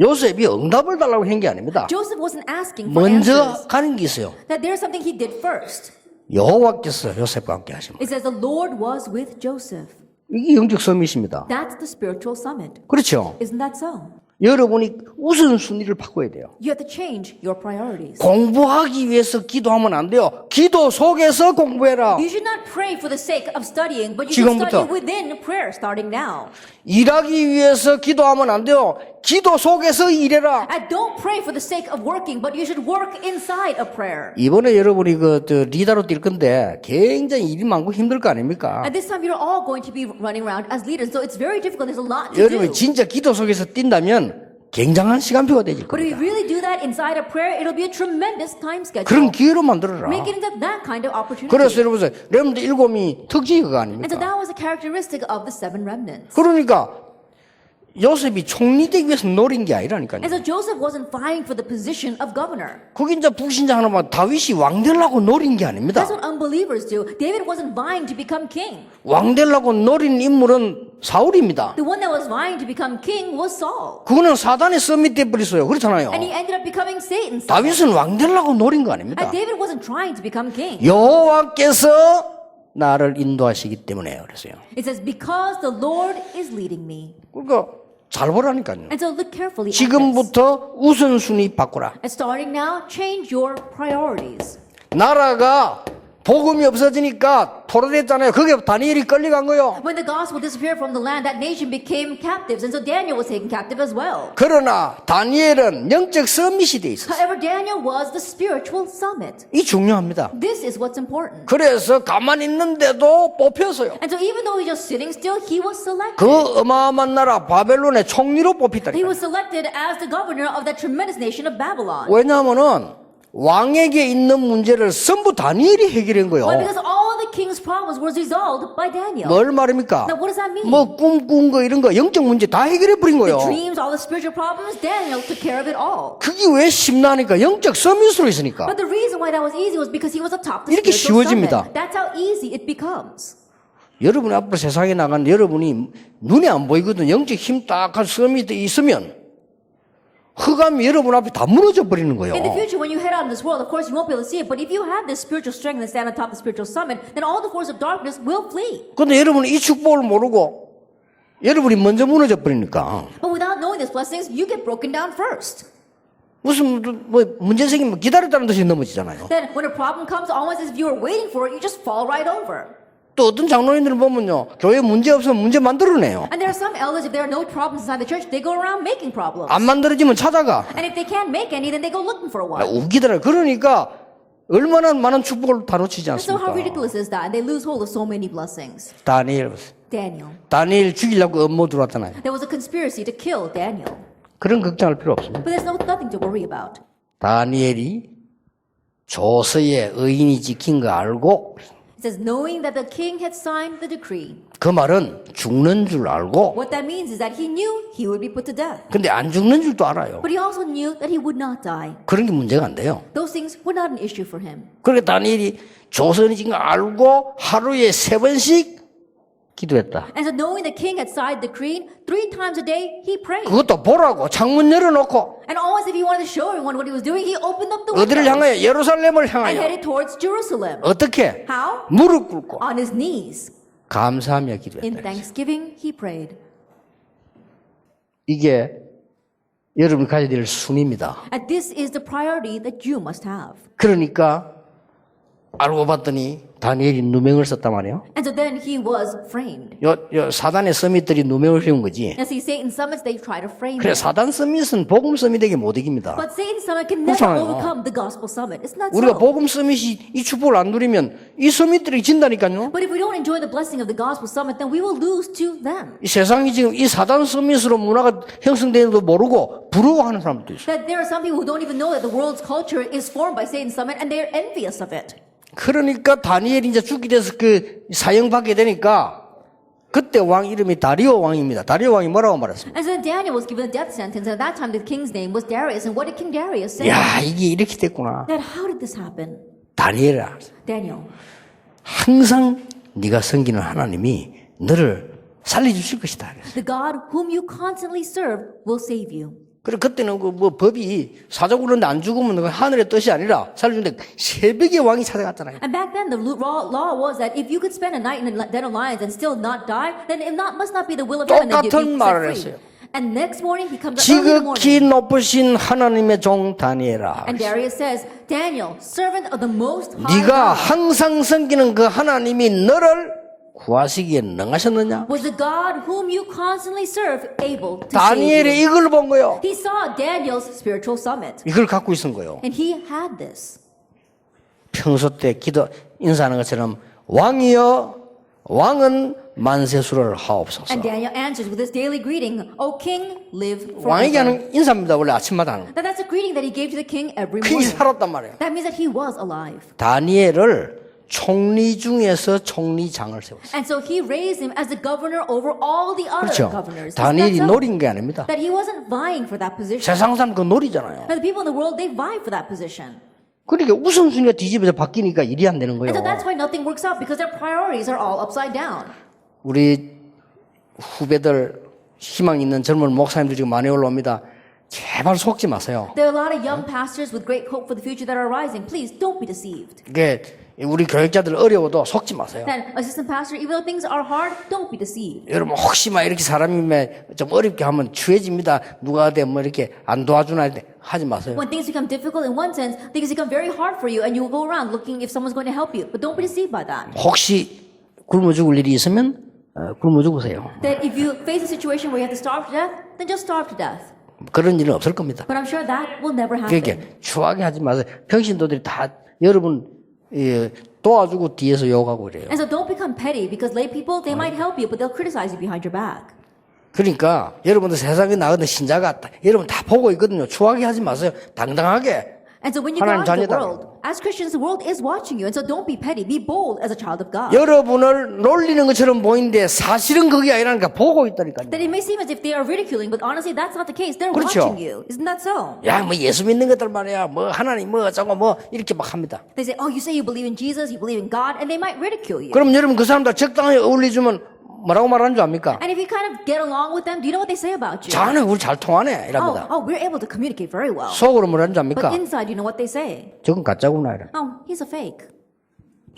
Speaker 1: 요셉이 응답을 달라고 한 게 아닙니다.
Speaker 2: Joseph wasn't asking for
Speaker 1: 먼저
Speaker 2: answers.
Speaker 1: 가는 게 있어요.
Speaker 2: That there's something he did first.
Speaker 1: 여호와께서 요셉과 함께 하십니다.
Speaker 2: It says the Lord was with Joseph.
Speaker 1: 이게 영적 서밋입니다.
Speaker 2: That's the spiritual summit.
Speaker 1: 그렇죠.
Speaker 2: Isn't that so?
Speaker 1: 여러분이 우선순위를 바꿔야 돼요.
Speaker 2: You have to change your priorities.
Speaker 1: 공부하기 위해서 기도하면 안 돼요. 기도 속에서 공부해라.
Speaker 2: You should not pray for the sake of studying, but you should
Speaker 1: 지금부터.
Speaker 2: study within prayer starting now.
Speaker 1: 일하기 위해서 기도하면 안 돼요. 기도 속에서 일해라.
Speaker 2: And don't pray for the sake of working, but you should work inside of prayer.
Speaker 1: 이번에 여러분이 리더로 뛸 건데 굉장히 일이 많고 힘들 거 아닙니까?
Speaker 2: At this time, you're all going to be running around as leaders, so it's very difficult. There's a lot to do.
Speaker 1: 여러분이 진짜 기도 속에서 뛴다면 굉장한 시간표가 되질
Speaker 2: But if you
Speaker 1: 겁니다.
Speaker 2: really do that inside of prayer, it'll be a tremendous time schedule.
Speaker 1: 그런 기회로 만들어라.
Speaker 2: Make it into that kind of opportunity.
Speaker 1: 그래서 여러분, 여러분들 7이 특징이 그거
Speaker 2: And so
Speaker 1: 아닙니까?
Speaker 2: that was a characteristic of the seven remnants.
Speaker 1: 그러니까 요셉이 총리되기 위해서 노린 게 아니라니까요.
Speaker 2: And so Joseph wasn't vying for the position of governor.
Speaker 1: 그게 이제 불신자 하나만 다윗이 왕 되려고 노린 게 아닙니다.
Speaker 2: That's what unbelievers do. David wasn't vying to become king.
Speaker 1: 왕 되려고 노린 인물은 사울입니다.
Speaker 2: The one that was vying to become king was Saul.
Speaker 1: 그거는 사단의 서밋 돼버렸어요. 그렇잖아요.
Speaker 2: And he ended up becoming Satan's son.
Speaker 1: 다윗은 왕 되려고 노린 거 아닙니다.
Speaker 2: And David wasn't trying to become king.
Speaker 1: 여호와께서 나를 인도하시기 때문에 그랬어요.
Speaker 2: It says, because the Lord is leading me.
Speaker 1: 그러니까 잘 보라니까요.
Speaker 2: And so look carefully at this.
Speaker 1: 지금부터 우선순위 바꾸라.
Speaker 2: And starting now, change your priorities.
Speaker 1: 나라가 복음이 없어지니까 토로됐잖아요. 그게 다니엘이 끌려간 거요.
Speaker 2: When the gospel disappeared from the land, that nation became captives. And so Daniel was taken captive as well.
Speaker 1: 그러나 다니엘은 영적 서밋이 돼 있었어요.
Speaker 2: However, Daniel was the spiritual summit.
Speaker 1: 이 중요합니다.
Speaker 2: This is what's important.
Speaker 1: 그래서 가만히 있는데도 뽑혔어요.
Speaker 2: And so even though he's just sitting still, he was selected.
Speaker 1: 그 어마어마한 나라 바벨론의 총리로
Speaker 2: He
Speaker 1: 뽑혔다니까요.
Speaker 2: was selected as the governor of that tremendous nation of Babylon.
Speaker 1: 왜냐하면은 왕에게 있는 문제를 전부 다니엘이 해결한 거예요.
Speaker 2: Why? Because all the king's problems was resolved by Daniel.
Speaker 1: 뭘 말입니까?
Speaker 2: Now, what does that mean?
Speaker 1: 뭐 꿈꾼 거 이런 거 영적 문제 다 해결해 버린 거예요.
Speaker 2: The dreams, all the spiritual problems, Daniel took care of it all.
Speaker 1: 그게 왜 쉽나니까 영적 서밋으로 있으니까.
Speaker 2: But the reason why that was easy was because he was atop the
Speaker 1: 이렇게
Speaker 2: spiritual
Speaker 1: 쉬워집니다.
Speaker 2: summit. That's how easy it becomes.
Speaker 1: 여러분이 앞으로 세상에 나가는 여러분이 눈에 안 보이거든. 영적 힘 딱한 서밋이 있으면 흑암이 여러분 앞에 다 무너져 버리는 거예요.
Speaker 2: In the future, when you head out in this world, of course, you won't be able to see it. But if you have this spiritual strength and stand atop the spiritual summit, then all the forces of darkness will flee.
Speaker 1: 근데 여러분이 이 축복을 모르고 여러분이 먼저 무너져 버리니까
Speaker 2: But without knowing these blessings, you get broken down first.
Speaker 1: 무슨 뭐 문제 생기면 기다렸다는 듯이 넘어지잖아요.
Speaker 2: Then when a problem comes, almost as if you were waiting for it, you just fall right over.
Speaker 1: 또 어떤 장로님들을 보면요, 교회 문제 없으면 문제 만들어내요.
Speaker 2: And there are some elders, if there are no problems inside the church, they go around making problems.
Speaker 1: 안 만들어지면 찾아가.
Speaker 2: And if they can't make any, then they go looking for one.
Speaker 1: 웃기더라. 그러니까 얼마나 많은 축복을 다 놓치지
Speaker 2: And so how
Speaker 1: 않습니까?
Speaker 2: ridiculous is that? And they lose hold of so many blessings.
Speaker 1: 다니엘
Speaker 2: Daniel.
Speaker 1: 죽이려고 음모 들어왔잖아요.
Speaker 2: There was a conspiracy to kill Daniel.
Speaker 1: 그런 걱정할 필요 없습니다.
Speaker 2: But there's nothing to worry about.
Speaker 1: 다니엘이 조서의 의인이 지킨 거 알고
Speaker 2: It It says, knowing that the king had signed the decree.
Speaker 1: 그 말은 죽는 줄 알고
Speaker 2: What that means is that he knew he would be put to death.
Speaker 1: 근데 안 죽는 줄도 알아요.
Speaker 2: But he also knew that he would not die.
Speaker 1: 그런 게 문제가 안 돼요.
Speaker 2: Those things were not an issue for him.
Speaker 1: 그러니까 다니엘이 조선이 지금 알고 하루에 3번씩 기도했다.
Speaker 2: And so knowing the king had signed the decree, 3 times a day he prayed.
Speaker 1: 그것도 보라고 창문 열어놓고
Speaker 2: And almost if he wanted to show everyone what he was doing, he opened up the
Speaker 1: 어디를
Speaker 2: windows
Speaker 1: 향하여 예루살렘을
Speaker 2: and
Speaker 1: 향하여
Speaker 2: headed towards Jerusalem.
Speaker 1: 어떻게
Speaker 2: How?
Speaker 1: 무릎 꿇고
Speaker 2: On his knees.
Speaker 1: 감사하며
Speaker 2: In
Speaker 1: 기도했다.
Speaker 2: thanksgiving, he prayed.
Speaker 1: 이게 여러분이 가져야 될 순위입니다.
Speaker 2: And this is the priority that you must have.
Speaker 1: 그러니까 알고 봤더니 다니엘이 누명을 썼단 말이에요.
Speaker 2: And so then he was framed.
Speaker 1: 요 사단의 서밋들이 누명을 씌운 거지.
Speaker 2: And see, Satan's summits, they try to frame
Speaker 1: 그래
Speaker 2: him.
Speaker 1: 사단 서밋은 복음 서밋에게 못 이깁니다.
Speaker 2: But Satan's summit can never
Speaker 1: 그렇잖아요.
Speaker 2: overcome the gospel summit. It's not
Speaker 1: 우리가
Speaker 2: so.
Speaker 1: 복음 서밋이 이 축복을 안 누리면 이 서밋들이 진다니까요.
Speaker 2: But if we don't enjoy the blessing of the gospel summit, then we will lose to them.
Speaker 1: 이 세상이 지금 이 사단 서밋으로 문화가 형성되는 것도 모르고 부러워하는 사람들도 있어요.
Speaker 2: That there are some people who don't even know that the world's culture is formed by Satan's summit and they're envious of it.
Speaker 1: 그러니까 다니엘이 이제 죽게 돼서 그 사형받게 되니까 그때 왕 이름이 다리오 왕입니다. 다리오 왕이 뭐라고 말했습니까?
Speaker 2: And so then Daniel was given a death sentence. And at that time, the king's name was Darius. And what did King Darius say?
Speaker 1: 야 이게 이렇게 됐구나.
Speaker 2: That how did this happen?
Speaker 1: 다니엘아
Speaker 2: Daniel,
Speaker 1: 항상 네가 섬기는 하나님이 너를 살려주실 것이다.
Speaker 2: the God whom you constantly serve will save you.
Speaker 1: 그래 그때는 그 뭐 법이 사자고 그러는데 안 죽으면 그 하늘의 뜻이 아니라 살려주는데 새벽에 왕이 찾아갔잖아요.
Speaker 2: And back then, the law was that if you could spend a night in the den of lions and still not die, then it must not be the will of heaven that you
Speaker 1: 똑같은
Speaker 2: be
Speaker 1: 말을
Speaker 2: set free.
Speaker 1: 했어요.
Speaker 2: And next morning, he comes early in the
Speaker 1: 지극히
Speaker 2: morning.
Speaker 1: 높으신 하나님의 종 다니엘아.
Speaker 2: And Darius says, Daniel, servant of the most high
Speaker 1: 네가
Speaker 2: God,
Speaker 1: 항상 섬기는 그 하나님이 너를 구하시기에 능하셨느냐?
Speaker 2: was the God whom you constantly serve able to save
Speaker 1: 다니엘이
Speaker 2: you?
Speaker 1: 이걸 본 거요.
Speaker 2: He saw Daniel's spiritual summit.
Speaker 1: 이걸 갖고 있은 거요.
Speaker 2: And he had this.
Speaker 1: 평소 때 기도 인사하는 것처럼 왕이여 왕은 만세수를 하옵소서.
Speaker 2: And Daniel answers with his daily greeting, O king, live
Speaker 1: 왕에게
Speaker 2: forever.
Speaker 1: 하는 인사입니다. 원래 아침마다 하는 거.
Speaker 2: That's a greeting that he gave to the king every
Speaker 1: 퀸이
Speaker 2: morning.
Speaker 1: 살았단 말이에요.
Speaker 2: That means that he was alive.
Speaker 1: 다니엘을 총리 중에서 총리장을 세웠어요.
Speaker 2: And so he raised him as the governor over all the other
Speaker 1: 그렇죠.
Speaker 2: governors.
Speaker 1: 다니엘이
Speaker 2: Isn't that so?
Speaker 1: 노린 게 아닙니다.
Speaker 2: That he wasn't vying for that position.
Speaker 1: 세상 사람 그거 노리잖아요.
Speaker 2: But the people in the world, they vie for that position.
Speaker 1: 그러니까 우선순위가 뒤집어져 바뀌니까 일이 안 되는 거예요.
Speaker 2: And so that's why nothing works out because their priorities are all upside down.
Speaker 1: 우리 후배들 희망 있는 젊은 목사님들 지금 많이 올라옵니다. 제발 속지 마세요.
Speaker 2: There are a lot of young pastors with great hope for the future that are rising. Please don't be deceived.
Speaker 1: 이게 우리 교육자들 어려워도 속지 마세요.
Speaker 2: That assistant pastor, even though things are hard, don't be deceived.
Speaker 1: 여러분 혹시 막 이렇게 사람이 좀 어렵게 하면 추해집니다. 누가 돼 뭐 이렇게 안 도와주나 이렇게 하지 마세요.
Speaker 2: When things become difficult in one sense, things become very hard for you and you will go around looking if someone's going to help you. But don't be deceived by that.
Speaker 1: 혹시 굶어 죽을 일이 있으면 굶어 죽으세요.
Speaker 2: That if you face a situation where you have to starve to death, then just starve to death.
Speaker 1: 그런 일은 없을 겁니다.
Speaker 2: But I'm sure that will never happen.
Speaker 1: 그러니까 추하게 하지 마세요. 평신도들이 다 여러분 도와주고 뒤에서 욕하고 그래요.
Speaker 2: And so don't become petty because lay people, they might help you, but they'll criticize you behind your back.
Speaker 1: 그러니까 여러분들 세상에 나가는 신자가 여러분 다 보고 있거든요. 추하게 하지 마세요. 당당하게.
Speaker 2: And so when you go
Speaker 1: 하나님
Speaker 2: out into the
Speaker 1: 자녀다.
Speaker 2: world, as Christians, the world is watching you. And so don't be petty. Be bold as a child of God.
Speaker 1: 여러분을 놀리는 것처럼 보이는데 사실은 그게 아니라니까 보고 있다니까요.
Speaker 2: That it may seem as if they are ridiculing, but honestly, that's not the case. They're
Speaker 1: 그렇죠.
Speaker 2: watching you. Isn't that so?
Speaker 1: 야, 뭐 예수 믿는 것들 말이야. 뭐 하나님 뭐 어쩌고 뭐 이렇게 막 합니다.
Speaker 2: They say, oh, you say you believe in Jesus, you believe in God, and they might ridicule you.
Speaker 1: 그럼 여러분 그 사람들 적당히 어울리주면 뭐라고 말하는 줄 압니까?
Speaker 2: And if you kind of get along with them, do you know what they say about you?
Speaker 1: 자네 우리 잘 통하네 이랍니다.
Speaker 2: We're able to communicate very well.
Speaker 1: 속으로 뭐라는 줄
Speaker 2: But
Speaker 1: 압니까?
Speaker 2: inside, you know what they say?
Speaker 1: 저건 가짜구나 이래.
Speaker 2: Oh, he's a fake.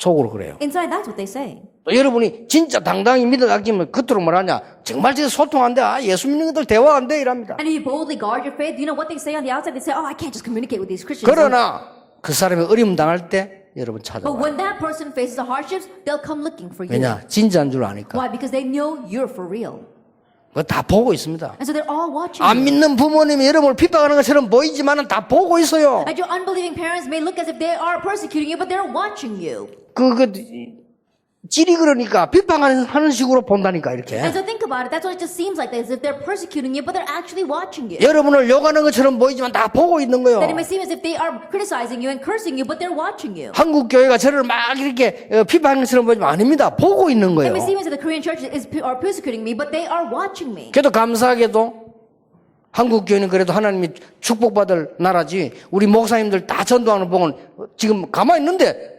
Speaker 1: 속으로 그래요.
Speaker 2: Inside, that's what they say.
Speaker 1: 또 여러분이 진짜 당당히 믿어 낚이면 겉으로 뭐라냐? 정말 진짜 소통한대. 예수 믿는 것들 대화한대 이랍니다.
Speaker 2: And if you boldly guard your faith, you know what they say on the outside? They say, oh, I can't just communicate with these Christians.
Speaker 1: 그러나 그 사람이 어려움 당할 때 여러분
Speaker 2: But
Speaker 1: 찾아와요.
Speaker 2: when that person faces the hardships, they'll come looking for you.
Speaker 1: 왜냐? 진짜인 줄 아니까.
Speaker 2: Why? Because they know you're for real.
Speaker 1: 그거 다 보고 있습니다.
Speaker 2: And so they're all watching
Speaker 1: 안
Speaker 2: you.
Speaker 1: 믿는 부모님이 여러분을 핍박하는 것처럼 보이지만은 다 보고 있어요.
Speaker 2: And your unbelieving parents may look as if they are persecuting you, but they're watching you.
Speaker 1: 찌리 그러니까 비판하는 식으로 본다니까 이렇게.
Speaker 2: And so think about it. That's what it just seems like, as if they're persecuting you, but they're actually watching you.
Speaker 1: 여러분을 욕하는 것처럼 보이지만 다 보고 있는 거예요.
Speaker 2: That it may seem as if they are criticizing you and cursing you, but they're watching you.
Speaker 1: 한국 교회가 저를 막 이렇게 비판하는 것처럼 보이지만 아닙니다. 보고 있는
Speaker 2: It
Speaker 1: 거예요.
Speaker 2: may seem as if the Korean church are persecuting me, but they are watching me.
Speaker 1: 그래도 감사하게도 한국 교회는 그래도 하나님이 축복받을 나라지 우리 목사님들 다 전도하는 복은 지금 가만히 있는데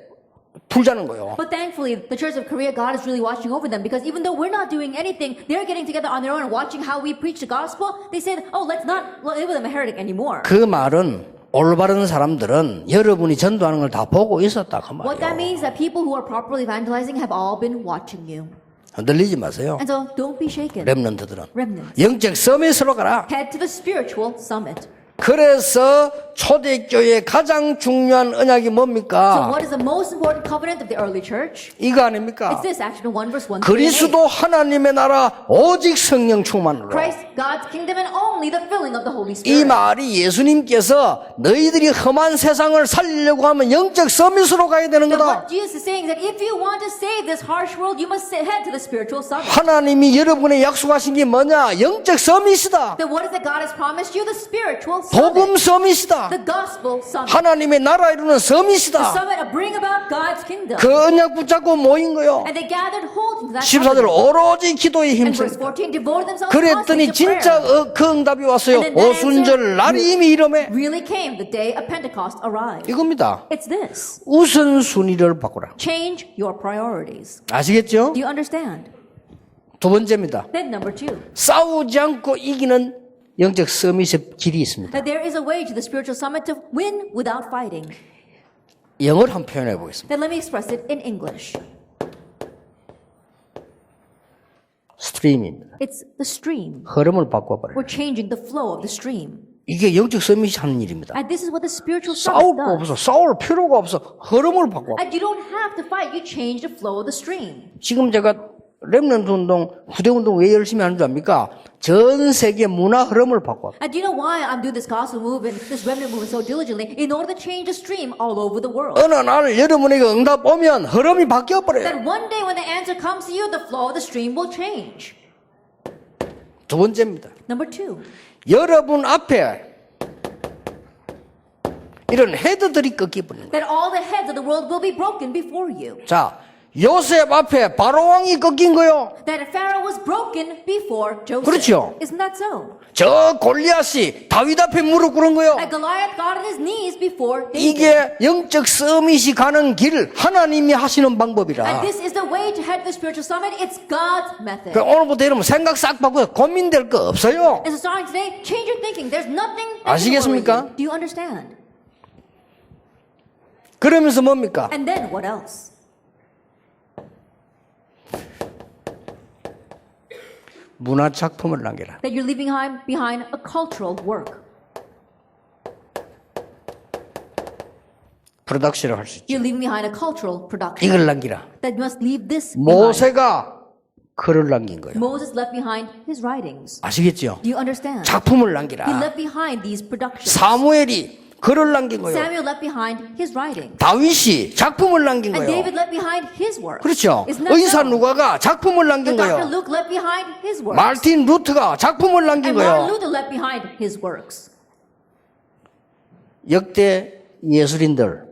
Speaker 1: 풀자는 거예요.
Speaker 2: But thankfully, the Church of Korea, God is really watching over them, because even though we're not doing anything, they're getting together on their own and watching how we preach the gospel. They said, oh, let's not live with them a heretic anymore.
Speaker 1: 그 말은 올바른 사람들은 여러분이 전도하는 걸 다 보고 있었다 그
Speaker 2: What that
Speaker 1: 말이에요.
Speaker 2: means is that people who are properly evangelizing have all been watching you.
Speaker 1: 흔들리지 마세요.
Speaker 2: And so don't be shaken.
Speaker 1: 렘넌트들은
Speaker 2: Remnants.
Speaker 1: 영적 서밋으로 가라.
Speaker 2: Head to the spiritual summit.
Speaker 1: 그래서 초대교회의 가장 중요한 언약이
Speaker 2: So
Speaker 1: 뭡니까?
Speaker 2: what is the most important covenant of the early church?
Speaker 1: 이거 아닙니까?
Speaker 2: It's this, Acts 1 verse 1 through 8.
Speaker 1: 그리스도 하나님의 나라 오직 성령 충만으로.
Speaker 2: Christ, God's kingdom, and only the filling of the Holy
Speaker 1: 이
Speaker 2: Spirit.
Speaker 1: 말이 예수님께서 너희들이 험한 세상을 살리려고 하면 영적 서밋으로 가야 되는
Speaker 2: That
Speaker 1: 거다.
Speaker 2: what Jesus is saying is that if you want to save this harsh world, you must head to the spiritual summit.
Speaker 1: 하나님이 여러분에 약속하신 게 뭐냐? 영적 서밋이다.
Speaker 2: Then what is it God has promised you? The spiritual
Speaker 1: 복음
Speaker 2: summit.
Speaker 1: 서밋이다.
Speaker 2: The gospel summit.
Speaker 1: 하나님의 나라 이루는
Speaker 2: The
Speaker 1: 서밋이다.
Speaker 2: summit of bring about God's kingdom.
Speaker 1: 그 언약 붙잡고 모인 거요.
Speaker 2: And they gathered hold into that
Speaker 1: 14절
Speaker 2: covenant.
Speaker 1: 오로지 기도에
Speaker 2: And verse
Speaker 1: 힘써.
Speaker 2: 14 devoted themselves
Speaker 1: 그랬더니
Speaker 2: constantly to
Speaker 1: 진짜
Speaker 2: prayer.
Speaker 1: 그 응답이 왔어요.
Speaker 2: And then the
Speaker 1: 오순절 날이 이미 이름에
Speaker 2: Really came the day of Pentecost arrived.
Speaker 1: 이겁니다.
Speaker 2: It's this.
Speaker 1: 우선순위를 바꾸라.
Speaker 2: Change your priorities.
Speaker 1: 아시겠죠?
Speaker 2: Do you understand?
Speaker 1: 두 번째입니다.
Speaker 2: Then number 2.
Speaker 1: 싸우지 않고 이기는 영적 서밋의 길이 있습니다.
Speaker 2: That there is a way to the spiritual summit to win without fighting.
Speaker 1: 영어로 한번 표현해 보겠습니다.
Speaker 2: Then let me express it in English.
Speaker 1: 스트림입니다.
Speaker 2: It's the stream.
Speaker 1: 흐름을 바꿔버려요.
Speaker 2: We're changing the flow of the stream.
Speaker 1: 이게 영적 서밋이 하는 일입니다.
Speaker 2: And this is what the spiritual
Speaker 1: 싸울
Speaker 2: summit
Speaker 1: 거
Speaker 2: does.
Speaker 1: 없어. 싸울 필요가 없어. 흐름을 바꿔.
Speaker 2: And you don't have to fight. You change the flow of the stream.
Speaker 1: 지금 제가 렘넌트 운동, 후대 운동 왜 열심히 하는 줄 압니까? 전 세계 문화 흐름을 바꿔.
Speaker 2: And do you know why I'm doing this gospel movement, this remnant movement so diligently? In order to change the stream all over the world.
Speaker 1: 어느 날 여러분에게 응답 오면 흐름이 바뀌어버려요.
Speaker 2: That one day when the answer comes to you, the flow of the stream will change.
Speaker 1: 두 번째입니다.
Speaker 2: Number 2.
Speaker 1: 여러분 앞에 이런 헤드들이 꺾이버립니다.
Speaker 2: That all the heads of the world will be broken before you.
Speaker 1: 자, 요셉 앞에 바로왕이 꺾인 거요.
Speaker 2: That Pharaoh was broken before Joseph.
Speaker 1: 그렇죠.
Speaker 2: Isn't that so?
Speaker 1: 저 골리앗이 다윗 앞에 무릎 꿇은 거요.
Speaker 2: That Goliath got on his knees before David.
Speaker 1: 이게 영적 서밋이 가는 길, 하나님이 하시는 방법이라.
Speaker 2: And this is the way to head to the spiritual summit. It's God's method.
Speaker 1: 그러니까 오늘부터 여러분 생각 싹 바꾸고 고민될 거 없어요.
Speaker 2: And so starting today, change your thinking. There's nothing that can worry
Speaker 1: 아시겠습니까?
Speaker 2: you. Do you understand?
Speaker 1: 그러면서 뭡니까?
Speaker 2: And then what else?
Speaker 1: 문화 작품을 남겨라.
Speaker 2: That you're leaving behind a cultural work.
Speaker 1: 프로덕션을 할 수 있죠.
Speaker 2: You're leaving behind a cultural production.
Speaker 1: 이걸 남기라.
Speaker 2: That you must leave this behind.
Speaker 1: 모세가 글을 남긴 거예요.
Speaker 2: Moses left behind his writings.
Speaker 1: 아시겠죠?
Speaker 2: Do you understand?
Speaker 1: 작품을
Speaker 2: He
Speaker 1: 남기라.
Speaker 2: left behind these productions.
Speaker 1: 사무엘이 글을 남긴 거예요.
Speaker 2: Samuel left behind his writing.
Speaker 1: 다윗이 작품을 남긴
Speaker 2: And
Speaker 1: 거예요.
Speaker 2: David left behind his work.
Speaker 1: 그렇죠.
Speaker 2: Isn't that
Speaker 1: 의사
Speaker 2: so?
Speaker 1: 누가가 작품을 남긴
Speaker 2: Dr.
Speaker 1: 거예요.
Speaker 2: Luke left behind his works.
Speaker 1: 마르틴 루트가 작품을 남긴
Speaker 2: And Martin
Speaker 1: 거예요.
Speaker 2: Luther left behind his works.
Speaker 1: 역대 예술인들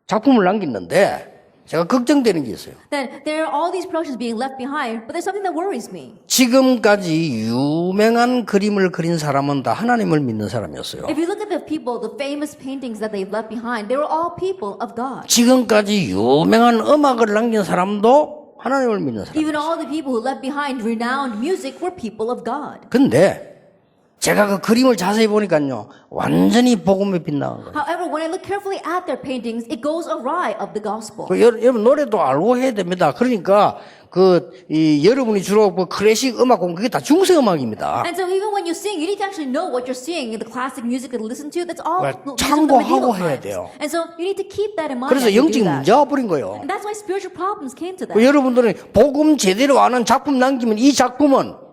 Speaker 1: 작품을 남겼는데 제가 걱정되는 게 있어요.
Speaker 2: Then there are all these productions being left behind, but there's something that worries me.
Speaker 1: 지금까지 유명한 그림을 그린 사람은 다 하나님을 믿는 사람이었어요.
Speaker 2: If you look at the people, the famous paintings that they've left behind, they were all people of God.
Speaker 1: 지금까지 유명한 음악을 남긴 사람도 하나님을 믿는 사람.
Speaker 2: Even all the people who left behind renowned music were people of God.
Speaker 1: 근데 제가 그 그림을 자세히 보니까요, 완전히 복음에 빗나간 거예요.
Speaker 2: However, when I look carefully at their paintings, it goes awry of the gospel.
Speaker 1: 여러분 노래도 알고 해야 됩니다. 그러니까 여러분이 주로 클래식 음악 공부 그게 다 중세 음악입니다.
Speaker 2: And so even when you sing, you need to actually know what you're singing. The classic music that you listen to, that's all music from the
Speaker 1: 참고하고
Speaker 2: medieval
Speaker 1: 해야
Speaker 2: times.
Speaker 1: 돼요.
Speaker 2: And so you need to keep that in mind.
Speaker 1: 그래서
Speaker 2: as you
Speaker 1: 영적
Speaker 2: do that.
Speaker 1: 문제가 버린 거예요.
Speaker 2: And that's why spiritual problems came to them.
Speaker 1: 여러분들은 복음 제대로 아는 작품 남기면 이 작품은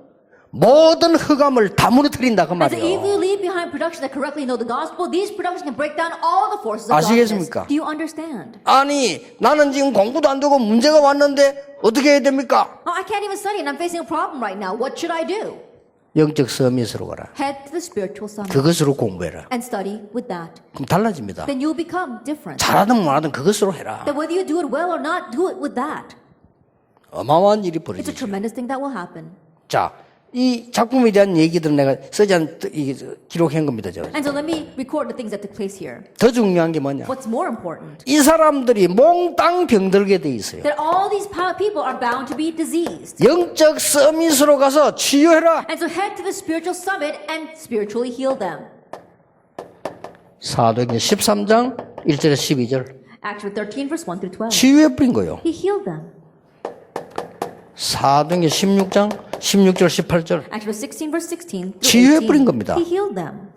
Speaker 1: 모든 흑암을 다 무너뜨린다 그
Speaker 2: And so if
Speaker 1: 말이에요.
Speaker 2: you leave behind find productions that correctly know the gospel, these productions can break down all the forces of darkness.
Speaker 1: 아시겠습니까?
Speaker 2: Do you understand?
Speaker 1: 아니 나는 지금 공부도 안 되고 문제가 왔는데 어떻게 해야 됩니까?
Speaker 2: Oh, I can't even study and I'm facing a problem right now. What should I do?
Speaker 1: 영적 서밋으로 가라.
Speaker 2: Head to the spiritual summit
Speaker 1: 그것으로 공부해라.
Speaker 2: and study with that.
Speaker 1: 그럼 달라집니다.
Speaker 2: Then you'll become different.
Speaker 1: 잘하든 못하든 그것으로 해라.
Speaker 2: That whether you do it well or not, do it with that.
Speaker 1: 어마어마한 일이
Speaker 2: It's a
Speaker 1: 벌어지죠.
Speaker 2: tremendous thing that will happen.
Speaker 1: 자, 이 작품에 대한 얘기들은 내가 쓰지 않 기록한 겁니다.
Speaker 2: And so let me record the things that took place here.
Speaker 1: 더 중요한 게 뭐냐?
Speaker 2: What's more important?
Speaker 1: 이 사람들이 몽땅 병들게 돼 있어요.
Speaker 2: That all these people are bound to be diseased.
Speaker 1: 영적 서밋으로 가서 치유해라.
Speaker 2: And so head to the spiritual summit and spiritually heal them.
Speaker 1: 사도행전 13장 1절에서 12절
Speaker 2: Acts 13 verse 1 through 12.
Speaker 1: 치유해버린 거예요.
Speaker 2: He healed them.
Speaker 1: 사도행전 16장 16절 18절
Speaker 2: Acts 16 verse 16 through
Speaker 1: 치유해버린
Speaker 2: 18.
Speaker 1: 겁니다.
Speaker 2: He healed them.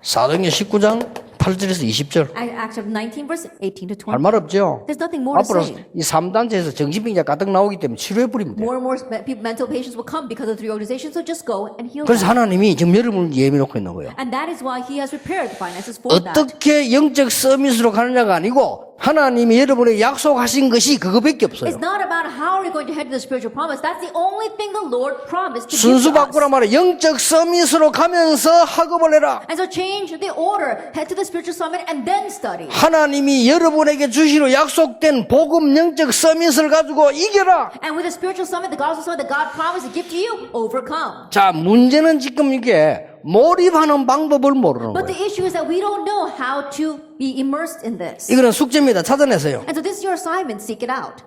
Speaker 1: 사도행전 19장 8절에서 20절
Speaker 2: Acts 19 verse 18 to
Speaker 1: 할
Speaker 2: 20.
Speaker 1: 말 없죠?
Speaker 2: There's nothing more to
Speaker 1: 앞으로
Speaker 2: say.
Speaker 1: 이 3단체에서 정신병자 가득 나오기 때문에 치료해버립니다.
Speaker 2: More and more mental patients will come because of the three organizations, so just go and heal
Speaker 1: 그래서
Speaker 2: them.
Speaker 1: 하나님이 지금 여러분을 예매놓고 있는 거예요.
Speaker 2: And that is why he has prepared the finances for that.
Speaker 1: 어떻게 영적 서밋으로 가느냐가 아니고 하나님이 여러분에게 약속하신 것이 그거밖에 없어요.
Speaker 2: It's not about how are we going to head to the spiritual promise. That's the only thing the Lord promised to give
Speaker 1: 순수
Speaker 2: to us.
Speaker 1: 바꾸란 말이에요. 영적 서밋으로 가면서 학업을 해라.
Speaker 2: And so change the order. Head to the spiritual summit and then study.
Speaker 1: 하나님이 여러분에게 주시로 약속된 복음 영적 서밋을 가지고 이겨라.
Speaker 2: And with the spiritual summit, the gospel summit that God promised to give to you, overcome.
Speaker 1: 자, 문제는 지금 이게 몰입하는 방법을 모르는
Speaker 2: But the
Speaker 1: 거예요.
Speaker 2: issue is that we don't know how to be immersed in this.
Speaker 1: 이거는 숙제입니다. 찾아내세요.
Speaker 2: And so this is your assignment. Seek it out.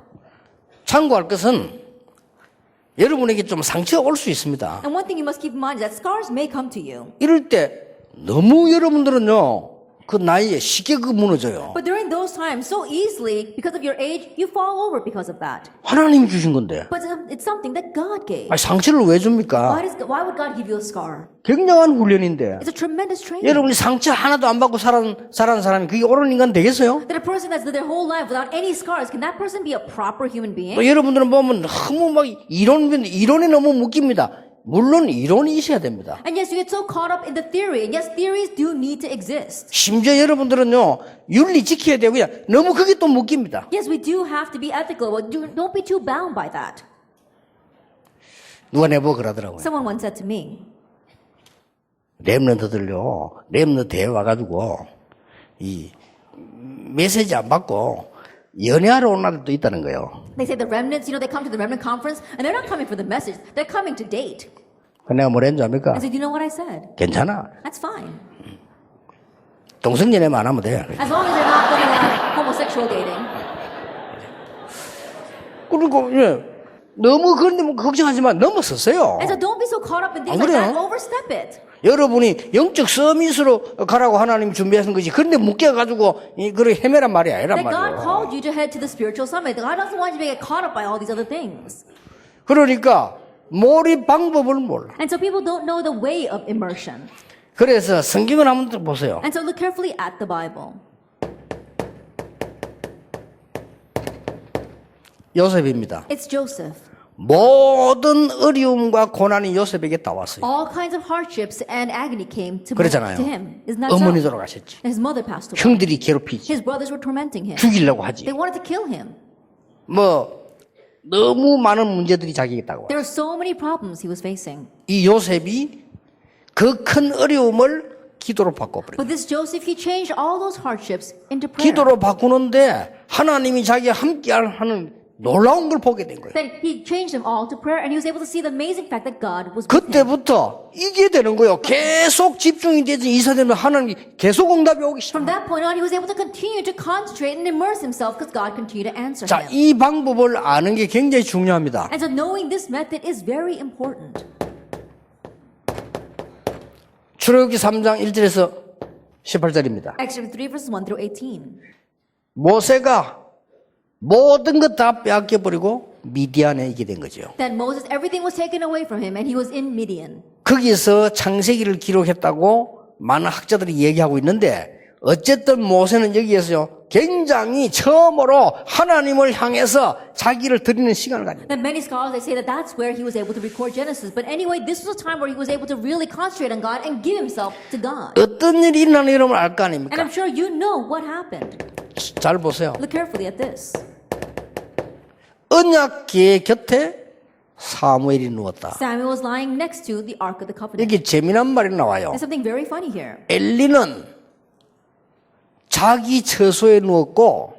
Speaker 1: 참고할 것은 여러분에게 좀 상처가 올 수 있습니다.
Speaker 2: And one thing you must keep in mind is that scars may come to you.
Speaker 1: 이럴 때 너무 여러분들은요, 그 나이에 쉽게 그 무너져요.
Speaker 2: But during those times, so easily, because of your age, you fall over because of that.
Speaker 1: 하나님이 주신 건데.
Speaker 2: But it's something that God gave.
Speaker 1: 아니, 상처를 왜 줍니까?
Speaker 2: Why would God give you a scar?
Speaker 1: 굉장한 훈련인데.
Speaker 2: It's a tremendous training.
Speaker 1: 여러분이 상처 하나도 안 받고 살아는 사람이 그게 옳은 인간 되겠어요?
Speaker 2: That a person that's lived their whole life without any scars, can that person be a proper human being?
Speaker 1: 또 여러분들은 보면 너무 막 이론에 너무 묶입니다. 물론 이론이 있어야 됩니다.
Speaker 2: And yes, you get so caught up in the theory. And yes, theories do need to exist.
Speaker 1: 심지어 여러분들은요, 윤리 지켜야 돼요. 그냥 너무 그게 또 묶입니다.
Speaker 2: Yes, we do have to be ethical, but don't be too bound by that.
Speaker 1: 누가 내보고 그러더라고요.
Speaker 2: Someone once said to me,
Speaker 1: 랩런트에 와가지고 이 메시지 안 받고 연애하러 온 날도 있다는 거예요.
Speaker 2: they say the remnants, they come to the remnant conference, and they're not coming for the message. They're coming to date.
Speaker 1: 내가 뭐랬는지 압니까?
Speaker 2: I said, you know what I said?
Speaker 1: 괜찮아.
Speaker 2: That's fine.
Speaker 1: 동성연애만 안 하면 돼.
Speaker 2: As long as they're not going to have homosexual dating.
Speaker 1: 그리고 너무 그런데 뭐 걱정하지만 넘어섰어요.
Speaker 2: And so don't be so caught up in things
Speaker 1: 안
Speaker 2: like that.
Speaker 1: 그래요?
Speaker 2: Overstep it.
Speaker 1: 여러분이 영적 서밋으로 가라고 하나님이 준비하신 거지. 그런데 묶여가지고 그렇게 헤매란 말이 아니란
Speaker 2: That God
Speaker 1: 말이에요.
Speaker 2: called you to head to the spiritual summit. God doesn't want you to get caught up by all these other things.
Speaker 1: 그러니까 몰입 방법을 몰라.
Speaker 2: And so people don't know the way of immersion.
Speaker 1: 그래서 성경을 한번 보세요.
Speaker 2: And so look carefully at the Bible.
Speaker 1: 요셉입니다.
Speaker 2: It's Joseph.
Speaker 1: 모든 어려움과 고난이 요셉에게 다 왔어요.
Speaker 2: All kinds of hardships and agony came to
Speaker 1: 그렇잖아요.
Speaker 2: him. Isn't that
Speaker 1: 어머니
Speaker 2: so?
Speaker 1: 돌아가셨지.
Speaker 2: His mother passed away.
Speaker 1: 형들이 괴롭히지.
Speaker 2: His brothers were tormenting him.
Speaker 1: 죽이려고 하지.
Speaker 2: They wanted to kill him.
Speaker 1: 너무 많은 문제들이 자기에게 다가와.
Speaker 2: There were so many problems he was facing.
Speaker 1: 이 요셉이 그 큰 어려움을 기도로 바꿔버려요.
Speaker 2: But this Joseph, he changed all those hardships into prayer.
Speaker 1: 기도로 바꾸는데 하나님이 자기와 함께 하는 놀라운 걸 보게 된 거예요.
Speaker 2: Then he changed them all to prayer, and he was able to see the amazing fact that God was with him.
Speaker 1: 그때부터 이게 되는 거예요. 계속 집중이 되지 이사되면 하나님이 계속 응답이 오기
Speaker 2: From
Speaker 1: 시작해요.
Speaker 2: that point on, he was able to continue to concentrate and immerse himself because God continued to answer
Speaker 1: 자,
Speaker 2: him.
Speaker 1: 이 방법을 아는 게 굉장히 중요합니다.
Speaker 2: And so knowing this method is very important.
Speaker 1: 출애굽기 3장 1절에서 18절입니다.
Speaker 2: Exodus 3 verses 1 through 18.
Speaker 1: 모세가 모든 것 다 빼앗겨버리고 미디안에 있게 된 거죠.
Speaker 2: Then Moses, everything was taken away from him, and he was in Midian.
Speaker 1: 거기서 창세기를 기록했다고 많은 학자들이 얘기하고 있는데 어쨌든 모세는 여기에서 굉장히 처음으로 하나님을 향해서 자기를 드리는 시간을 가집니다.
Speaker 2: Then many scholars they say that that's where he was able to record Genesis. But anyway, this was a time where he was able to really concentrate on God and give himself to God.
Speaker 1: 어떤 일이 일어나는 여러분 알 거
Speaker 2: And
Speaker 1: 아닙니까?
Speaker 2: I'm sure you know what happened.
Speaker 1: 잘 보세요.
Speaker 2: Look carefully at this.
Speaker 1: 언약궤 곁에 사무엘이 누웠다.
Speaker 2: Samuel was lying next to the Ark of the Covenant.
Speaker 1: 여기 재미난 말이 나와요.
Speaker 2: There's something very funny here.
Speaker 1: 엘리는 자기 처소에 누웠고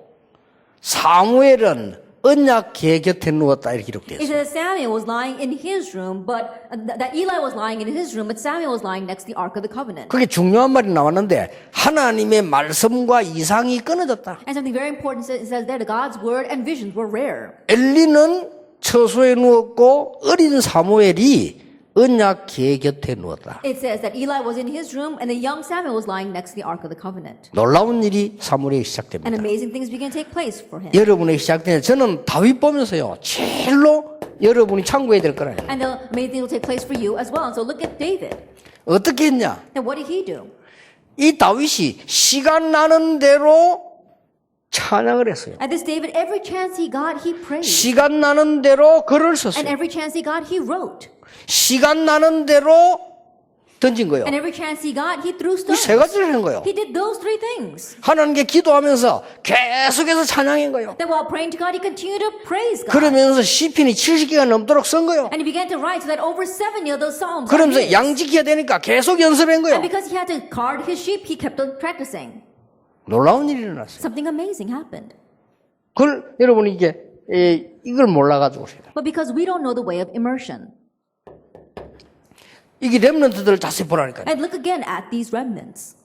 Speaker 1: 사무엘은 언약궤 곁에 누웠다 이렇게 기록되어
Speaker 2: It
Speaker 1: 있어요.
Speaker 2: says Samuel was lying in his room, but that Eli was lying in his room, but Samuel was lying next to the Ark of the Covenant.
Speaker 1: 그게 중요한 말이 나왔는데 하나님의 말씀과 이상이 끊어졌다.
Speaker 2: And something very important says there, God's word and visions were rare.
Speaker 1: 엘리는 처소에 누웠고 어린 사무엘이 언약궤 곁에 누웠다.
Speaker 2: It says that Eli was in his room and the young Samuel was lying next to the Ark of the Covenant.
Speaker 1: 놀라운 일이 사무엘에게
Speaker 2: And
Speaker 1: 시작됩니다.
Speaker 2: amazing things began to take place for him.
Speaker 1: 여러분에게 시작되는 저는 다윗 보면서요 제일로 여러분이 참고해야 될 거라요.
Speaker 2: And the amazing things will take place for you as well. And so look at David.
Speaker 1: 어떻게 했냐?
Speaker 2: Now what did he do?
Speaker 1: 이 다윗이 시간 나는 대로 찬양을 했어요.
Speaker 2: At this David, every chance he got, he prayed.
Speaker 1: 시간 나는 대로 글을
Speaker 2: And
Speaker 1: 썼어요.
Speaker 2: every chance he got, he wrote.
Speaker 1: 시간 나는 대로 던진 거예요.
Speaker 2: And every chance he got, he threw
Speaker 1: 이
Speaker 2: stones.
Speaker 1: 세 가지를 한 거예요.
Speaker 2: He did those three things.
Speaker 1: 하나님께 기도하면서 계속해서 찬양한 거예요.
Speaker 2: That while praying to God, he continued to praise God.
Speaker 1: 그러면서 시편이 70개가 넘도록 쓴 거예요.
Speaker 2: And he began to write so that over 70 of those psalms are
Speaker 1: 그러면서
Speaker 2: his.
Speaker 1: 양 지켜야 되니까 계속 연습한
Speaker 2: And
Speaker 1: 거예요.
Speaker 2: because he had to guard his sheep, he kept on practicing.
Speaker 1: 놀라운 일이 일어났어요.
Speaker 2: Something amazing happened.
Speaker 1: 그걸 여러분이 이걸 몰라가지고
Speaker 2: But because we don't know the way of immersion.
Speaker 1: 이게 렘넌트들을 자세히 보라니까요.
Speaker 2: And look again at these remnants.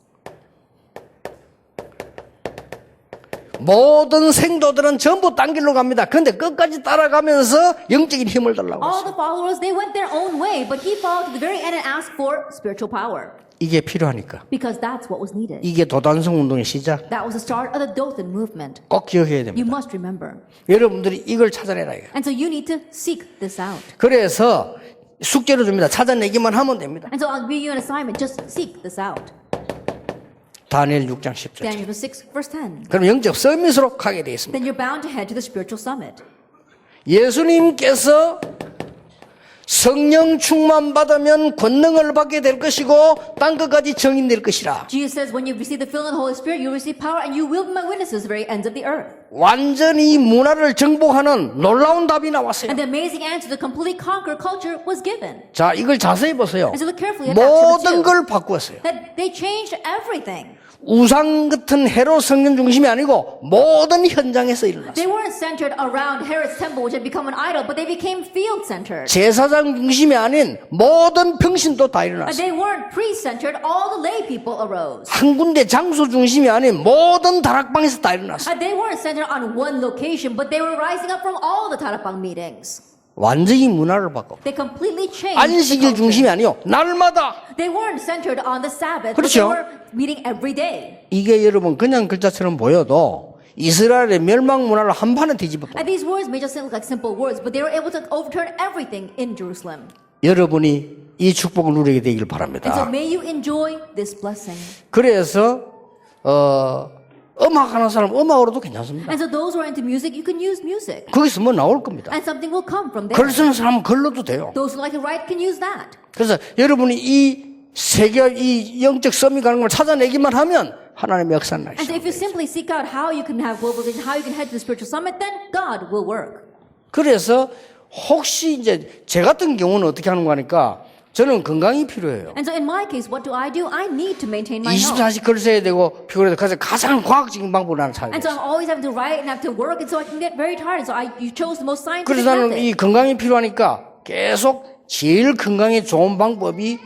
Speaker 1: 모든 생도들은 전부 딴 길로 갑니다. 그런데 끝까지 따라가면서 영적인 힘을 달라고
Speaker 2: All
Speaker 1: 했어요.
Speaker 2: the followers, they went their own way, but he followed to the very end and asked for spiritual power.
Speaker 1: 이게 필요하니까.
Speaker 2: Because that's what was needed.
Speaker 1: 이게 도단성 운동의 시작.
Speaker 2: That was the start of the Dothan movement.
Speaker 1: 꼭 기억해야
Speaker 2: You
Speaker 1: 됩니다.
Speaker 2: must remember.
Speaker 1: 여러분들이 이걸 찾아내라. 이거.
Speaker 2: And so you need to seek this out.
Speaker 1: 그래서 숙제를 줍니다. 찾아내기만 하면 됩니다.
Speaker 2: And so I'll give you an assignment. Just seek this out.
Speaker 1: 다니엘 6장 10절.
Speaker 2: Daniel 6, verse 10.
Speaker 1: 그럼 영적 서밋으로 가게 되어 있습니다.
Speaker 2: Then you're bound to head to the spiritual summit.
Speaker 1: 예수님께서 성령 충만 받으면 권능을 받게 될 것이고 땅 끝까지 정인될 것이라.
Speaker 2: Jesus says, when you receive the filling of the Holy Spirit, you will receive power and you will be my witnesses to the very ends of the earth.
Speaker 1: 완전히 문화를 정복하는 놀라운 답이 나왔어요.
Speaker 2: And the amazing answer to completely conquer culture was given.
Speaker 1: 자, 이걸 자세히 보세요.
Speaker 2: And so look carefully at that chapter
Speaker 1: 모든
Speaker 2: 2.
Speaker 1: 걸 바꾸었어요.
Speaker 2: That they changed everything.
Speaker 1: 우상 같은 헤롯 성전 중심이 아니고 모든 현장에서 일어났어요.
Speaker 2: They weren't centered around Herod's temple, which had become an idol, but they became field-centered.
Speaker 1: 제사장 중심이 아닌 모든 평신도 다
Speaker 2: And
Speaker 1: 일어났어요.
Speaker 2: they weren't priest-centered, all the lay people arose.
Speaker 1: 한 군데 장소 중심이 아닌 모든 다락방에서 다 일어났어요.
Speaker 2: And they weren't centered on one location, but they were rising up from all the Tarapang meetings.
Speaker 1: 완전히 문화를 바꿨고
Speaker 2: They completely changed. the
Speaker 1: 안식일
Speaker 2: culture.
Speaker 1: 중심이 아니요 날마다.
Speaker 2: They weren't centered on the Sabbath, but
Speaker 1: 그렇죠.
Speaker 2: they were meeting every day.
Speaker 1: 이게 여러분 그냥 글자처럼 보여도 이스라엘의 멸망 문화를 한 판에 뒤집었다.
Speaker 2: And these words may just look like simple words, but they were able to overturn everything in Jerusalem.
Speaker 1: 여러분이 이 축복을 누리게 되길
Speaker 2: And so
Speaker 1: 바랍니다.
Speaker 2: may you enjoy this blessing.
Speaker 1: 그래서 음악하는 사람 음악으로도 괜찮습니다.
Speaker 2: And so those who are into music, you can use music.
Speaker 1: 거기서 뭐 나올 겁니다.
Speaker 2: And something will come from there.
Speaker 1: 글 쓰는 사람은 글로도 돼요.
Speaker 2: Those who like to write can use that.
Speaker 1: 그래서 여러분이 이 세계 이 영적 썸이 가는 걸 찾아내기만 하면 하나님의 역사는
Speaker 2: And so
Speaker 1: 나시죠.
Speaker 2: if you simply seek out how you can have globalization, how you can head to the spiritual summit, then God will work.
Speaker 1: 그래서 혹시 이제 제 같은 경우는 어떻게 하는 거 하니까 저는 건강이 필요해요.
Speaker 2: And so in my case, what do? I need to maintain my health.
Speaker 1: 24시 글 써야 되고 피곤해도 그래서 가장 과학적인 방법을 나는
Speaker 2: And so
Speaker 1: 찾아요.
Speaker 2: I'm always having to write and have to work, and so I can get very tired. And so you chose the most scientific
Speaker 1: 그래서 나는
Speaker 2: method.
Speaker 1: 이 건강이 필요하니까 계속 제일 건강에 좋은 방법이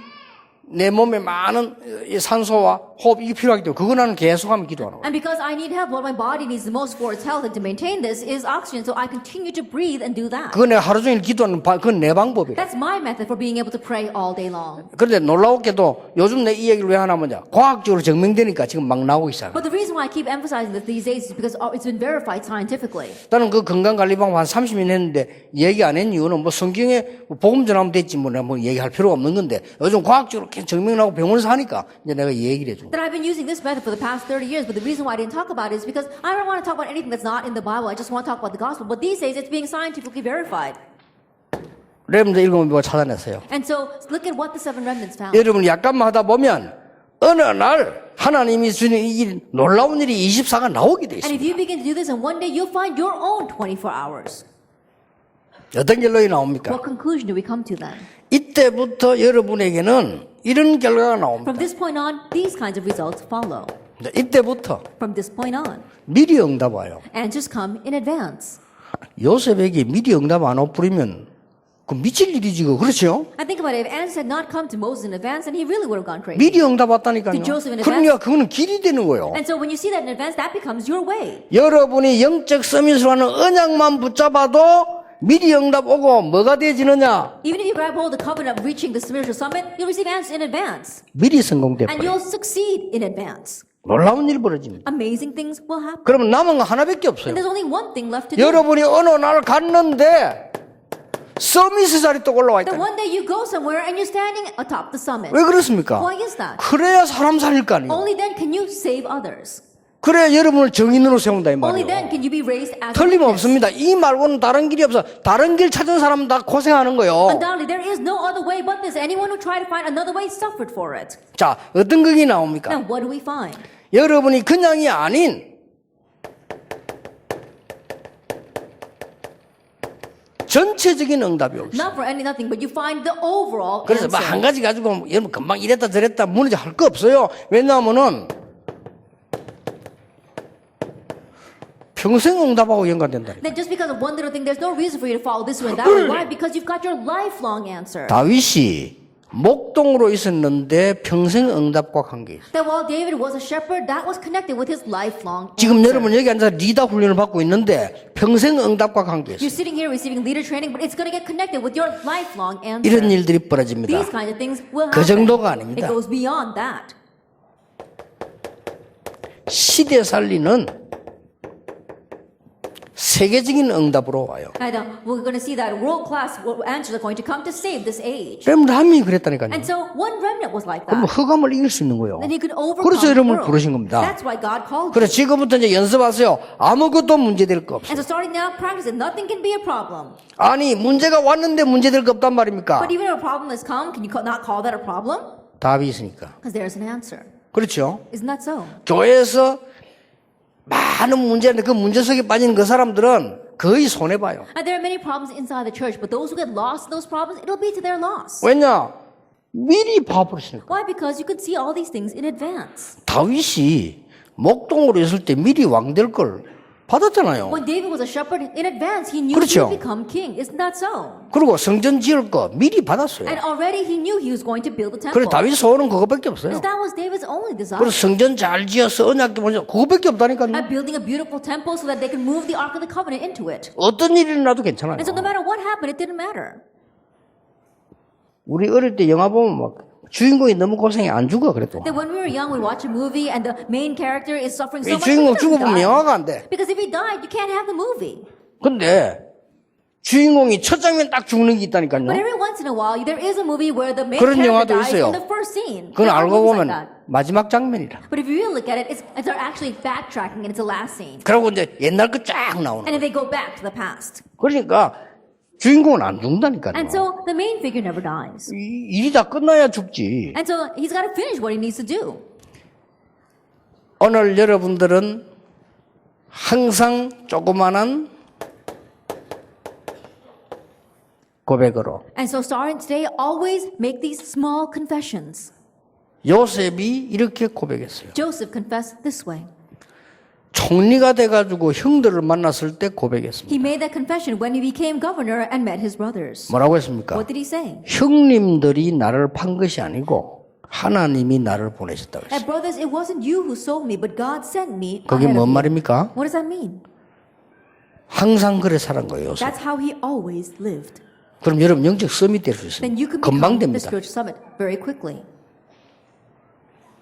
Speaker 1: 내 몸에 많은 이 산소와 호흡 이게 필요하기 때문에 그거 나는 계속하면 기도하는 거예요.
Speaker 2: And because I need help, what my body needs the most for its health and to maintain this is oxygen. So I continue to breathe and do that.
Speaker 1: 그거 내가 하루 종일 기도하는 그건 내 방법이에요.
Speaker 2: That's my method for being able to pray all day long.
Speaker 1: 그런데 놀라웠게도 요즘 내 이 얘기를 왜 하냐면요. 과학적으로 증명되니까 지금 막 나오고 있어요.
Speaker 2: But the reason why I keep emphasizing this these days is because it's been verified scientifically.
Speaker 1: 나는 그 건강관리방법 한 30년 했는데 얘기 안 한 이유는 뭐 성경에 뭐 복음 전하면 됐지 뭐 내가 뭐 얘기할 필요가 없는 건데 요즘 과학적으로 정명하고 병원에서 하니까 이제 내가 이 얘기를 해준 거야.
Speaker 2: That I've been using this method for the past 30 years, but the reason why I didn't talk about it is because I don't want to talk about anything that's not in the Bible. I just want to talk about the gospel. But these days, it's being scientifically verified.
Speaker 1: 여러분들 읽어보고 찾아냈어요.
Speaker 2: And so, look at what the seven remnants found.
Speaker 1: 여러분 약간만 하다 보면 어느 날 하나님이 주는 이 놀라운 일이 24가 나오게 돼
Speaker 2: And if
Speaker 1: 있습니다.
Speaker 2: you begin to do this, and one day you'll find your own 24 hours.
Speaker 1: 어떤 결론이 나옵니까?
Speaker 2: What conclusion do we come to then?
Speaker 1: 이때부터 여러분에게는 이런 결과가 나옵니다.
Speaker 2: From this point on, these kinds of results follow.
Speaker 1: 이때부터
Speaker 2: From this point on,
Speaker 1: 미리 응답 와요.
Speaker 2: answers come in advance.
Speaker 1: 요셉에게 미리 응답 안 오뿌리면 그 미칠 일이지, 그렇죠?
Speaker 2: I think about it. If answers had not come to Moses in advance, then he really would have gone crazy.
Speaker 1: 미리 응답 왔다니까요.
Speaker 2: To Joseph in advance.
Speaker 1: 그러니까 그거는 길이 되는 거예요.
Speaker 2: And so when you see that in advance, that becomes your way.
Speaker 1: 여러분이 영적 서밋으로 하는 언약만 붙잡아도 미리 응답 오고 뭐가 되지느냐?
Speaker 2: Even if you grab hold of the covenant of reaching the spiritual summit, you'll receive answers in advance.
Speaker 1: 미리 성공돼
Speaker 2: And
Speaker 1: 버려요.
Speaker 2: you'll succeed in advance.
Speaker 1: 놀라운 일이 벌어집니다.
Speaker 2: Amazing things will happen.
Speaker 1: 그러면 남은 거 하나밖에 없어요.
Speaker 2: And there's only one thing left to do.
Speaker 1: 여러분이 어느 날 갔는데 서밋 자리 또 올라와
Speaker 2: Then
Speaker 1: 있다.
Speaker 2: one day you go somewhere and you're standing atop the summit.
Speaker 1: 왜 그렇습니까?
Speaker 2: Why is that?
Speaker 1: 그래야 사람 살릴 거 아니에요.
Speaker 2: Only then can you save others.
Speaker 1: 그래야 여러분을 정인으로 세운다 이
Speaker 2: Only
Speaker 1: 말이에요.
Speaker 2: then can you be raised as a witness.
Speaker 1: 틀림없습니다. 이 말고는 다른 길이 없어. 다른 길 찾은 사람은 다 고생하는 거예요.
Speaker 2: Undoubtedly, there is no other way but this. Anyone who tried to find another way suffered for it.
Speaker 1: 자, 어떤 극이 나옵니까?
Speaker 2: Now, what do we find?
Speaker 1: 여러분이 그냥이 아닌 전체적인 응답이 없어요.
Speaker 2: Not for nothing, but you find the overall
Speaker 1: 그래서 막
Speaker 2: answer.
Speaker 1: 한 가지 가지고 여러분 금방 이랬다 저랬다 무너져 할 거 없어요. 왜냐하면은 평생 응답하고 연관된다니까.
Speaker 2: Then just because of one little thing, there's no reason for you to follow this way and that way. Why? Because you've got your lifelong answer.
Speaker 1: 다윗이 목동으로 있었는데 평생 응답과 관계 있어요.
Speaker 2: That while David was a shepherd, that was connected with his lifelong
Speaker 1: 지금
Speaker 2: answer.
Speaker 1: 여러분 여기 앉아서 리더 훈련을 받고 있는데 평생 응답과 관계 있어요.
Speaker 2: You're sitting here receiving leader training, but it's going to get connected with your lifelong answer.
Speaker 1: 이런 일들이 벌어집니다.
Speaker 2: These kinds of things will
Speaker 1: 그
Speaker 2: happen.
Speaker 1: 정도가 아닙니다.
Speaker 2: It goes beyond that.
Speaker 1: 시대 살리는 세계적인 응답으로 와요.
Speaker 2: And we're going to see that world-class answers are going to come to save this age.
Speaker 1: 여러분 한 명이 그랬다니까요.
Speaker 2: And so one remnant was like
Speaker 1: 그럼
Speaker 2: that.
Speaker 1: 흑암을 이길 수 있는 거예요.
Speaker 2: Then he could overcome
Speaker 1: 그래서
Speaker 2: the
Speaker 1: 여러분을
Speaker 2: world.
Speaker 1: 부르신 겁니다.
Speaker 2: That's why God called you.
Speaker 1: 그래 지금부터 이제 연습하세요. 아무것도 문제될 거 없어요.
Speaker 2: And so starting now, practice it. Nothing can be a problem.
Speaker 1: 아니 문제가 왔는데 문제될 거 없단 말입니까?
Speaker 2: But even if a problem has come, can you not call that a problem?
Speaker 1: 답이 있으니까.
Speaker 2: Because there's an answer.
Speaker 1: 그렇죠.
Speaker 2: Isn't that so?
Speaker 1: 교회에서 많은 문제인데 그 문제 속에 빠진 그 사람들은 거의 손해봐요.
Speaker 2: And there are many problems inside the church, but those who get lost in those problems, it'll be to their loss.
Speaker 1: 왜냐? 미리 봐버렸으니까.
Speaker 2: Why? Because you could see all these things in advance.
Speaker 1: 다윗이 목동으로 있을 때 미리 왕 될 걸 받았잖아요.
Speaker 2: When David was a shepherd, in advance he knew
Speaker 1: 그렇죠.
Speaker 2: he would become king. Isn't that so?
Speaker 1: 그리고 성전 지을 거 미리 받았어요.
Speaker 2: And already he knew he was going to build the temple.
Speaker 1: 그래 다윗 소원은 그거밖에 없어요.
Speaker 2: Because that was David's only desire.
Speaker 1: 그래서 성전 잘 지어서 언약도 먼저 그거밖에 없다니까요.
Speaker 2: And building a beautiful temple so that they can move the Ark of the Covenant into it.
Speaker 1: 어떤 일이 일어나도 괜찮아요.
Speaker 2: And so no matter what happened, it didn't matter.
Speaker 1: 우리 어릴 때 영화 보면 막 주인공이 너무 고생해 안 죽어 그래도.
Speaker 2: That when we were young, we watch a movie and the main character is suffering
Speaker 1: 이
Speaker 2: so much.
Speaker 1: 주인공
Speaker 2: he doesn't
Speaker 1: 죽어보면
Speaker 2: die.
Speaker 1: 영화가 안 돼.
Speaker 2: Because if he died, you can't have the movie.
Speaker 1: 근데 주인공이 첫 장면 딱 죽는 게
Speaker 2: But
Speaker 1: 있다니까요.
Speaker 2: every once in a while, there is a movie where the main
Speaker 1: 그런
Speaker 2: character
Speaker 1: 영화도
Speaker 2: dies
Speaker 1: 있어요.
Speaker 2: in the first scene.
Speaker 1: 그건
Speaker 2: There are
Speaker 1: 알고
Speaker 2: movies
Speaker 1: 보면
Speaker 2: like that.
Speaker 1: 마지막 장면이라.
Speaker 2: But if you really look at it, it's they're actually backtracking and it's the last scene.
Speaker 1: 그리고 이제 옛날 거 쫙 나오는.
Speaker 2: And then they go back to the past.
Speaker 1: 그러니까 주인공은 안 죽는다니까요.
Speaker 2: And so the main figure never dies.
Speaker 1: 일이 다 끝나야 죽지.
Speaker 2: And so he's got to finish what he needs to do.
Speaker 1: 오늘 여러분들은 항상 조그마한 고백으로
Speaker 2: And so starting today, always make these small confessions.
Speaker 1: 요셉이 이렇게 고백했어요.
Speaker 2: Joseph confessed this way.
Speaker 1: 총리가 돼가지고 형들을 만났을 때 고백했습니다.
Speaker 2: He made that confession when he became governor and met his brothers.
Speaker 1: 뭐라고 했습니까?
Speaker 2: What did he say?
Speaker 1: 형님들이 나를 판 것이 아니고 하나님이 나를 보내셨다고
Speaker 2: And
Speaker 1: 했어요.
Speaker 2: brothers, it wasn't you who sold me, but God sent me.
Speaker 1: 그게
Speaker 2: ahead of
Speaker 1: 뭔
Speaker 2: you.
Speaker 1: 말입니까?
Speaker 2: What does that mean?
Speaker 1: 항상 그래 살은 거예요. 요셉.
Speaker 2: That's how he always lived.
Speaker 1: 그럼 여러분 영적 서밋 될 수
Speaker 2: Then you
Speaker 1: 있습니다.
Speaker 2: can
Speaker 1: 금방
Speaker 2: become the
Speaker 1: 됩니다.
Speaker 2: spiritual summit very quickly.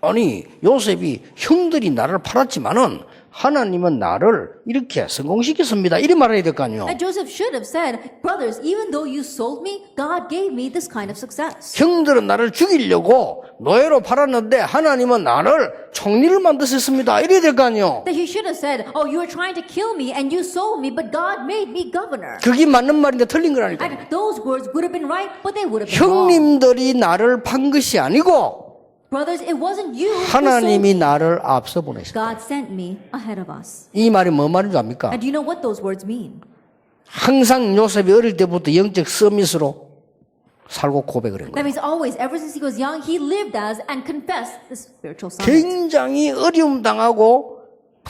Speaker 1: 아니 요셉이 형들이 나를 팔았지만은 하나님은 나를 이렇게 성공시켰습니다. 이래 말해야 될 거 아니에요.
Speaker 2: And Joseph should have said, brothers, even though you sold me, God gave me this kind of success.
Speaker 1: 형들은 나를 죽이려고 노예로 팔았는데 하나님은 나를 총리를 만드셨습니다. 이래야 될 거 아니에요.
Speaker 2: That he should have said, oh, you were trying to kill me and you sold me, but God made me governor.
Speaker 1: 그게 맞는 말인데 틀린 거라니까.
Speaker 2: And those words would have been right, but they would have been wrong.
Speaker 1: 형님들이 나를 판 것이 아니고
Speaker 2: Brothers, it wasn't you who sold
Speaker 1: 하나님이
Speaker 2: me.
Speaker 1: 나를 앞서 보내셨다.
Speaker 2: God sent me ahead of us.
Speaker 1: 이 말이 뭐 말인 줄 압니까?
Speaker 2: And do you know what those words mean?
Speaker 1: 항상 요셉이 어릴 때부터 영적 서밋으로 살고 고백을 한 거예요.
Speaker 2: That means always, ever since he was young, he lived as and confessed the spiritual summit.
Speaker 1: 굉장히 어려움 당하고